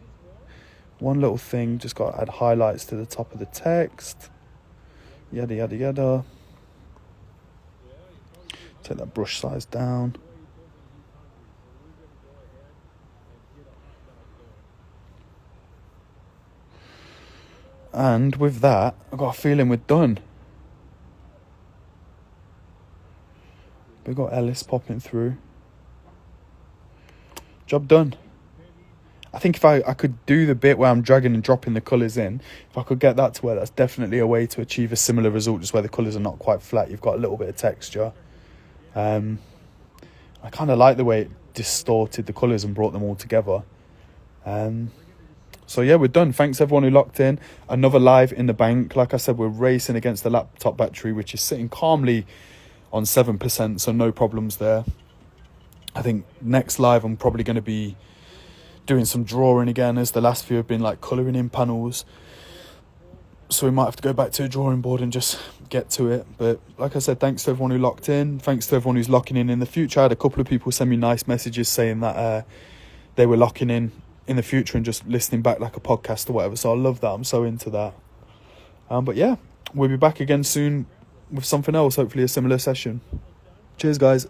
A: One little thing. Just got to add highlights to the top of the text. Yada, yada, yada. Take that brush size down. And with that, I've got a feeling we're done. We've got Ellis popping through. Job done. I think if I could do the bit where I'm dragging and dropping the colours in, if I could get that to where that's definitely a way to achieve a similar result, just where the colours are not quite flat. You've got a little bit of texture. I kind of like the way it distorted the colours and brought them all together. So yeah, we're done. Thanks everyone who locked in. Another live in the bank. Like I said, we're racing against the laptop battery, which is sitting calmly on 7%, so no problems there. I think next live I'm probably going to be doing some drawing again, as the last few have been like colouring in panels. So we might have to go back to a drawing board and just get to it. But like I said, thanks to everyone who locked in. Thanks to everyone who's locking in the future. I had a couple of people send me nice messages saying that they were locking in the future and just listening back like a podcast or whatever. So I love that. I'm so into that. But yeah, we'll be back again soon with something else. Hopefully a similar session. Cheers, guys.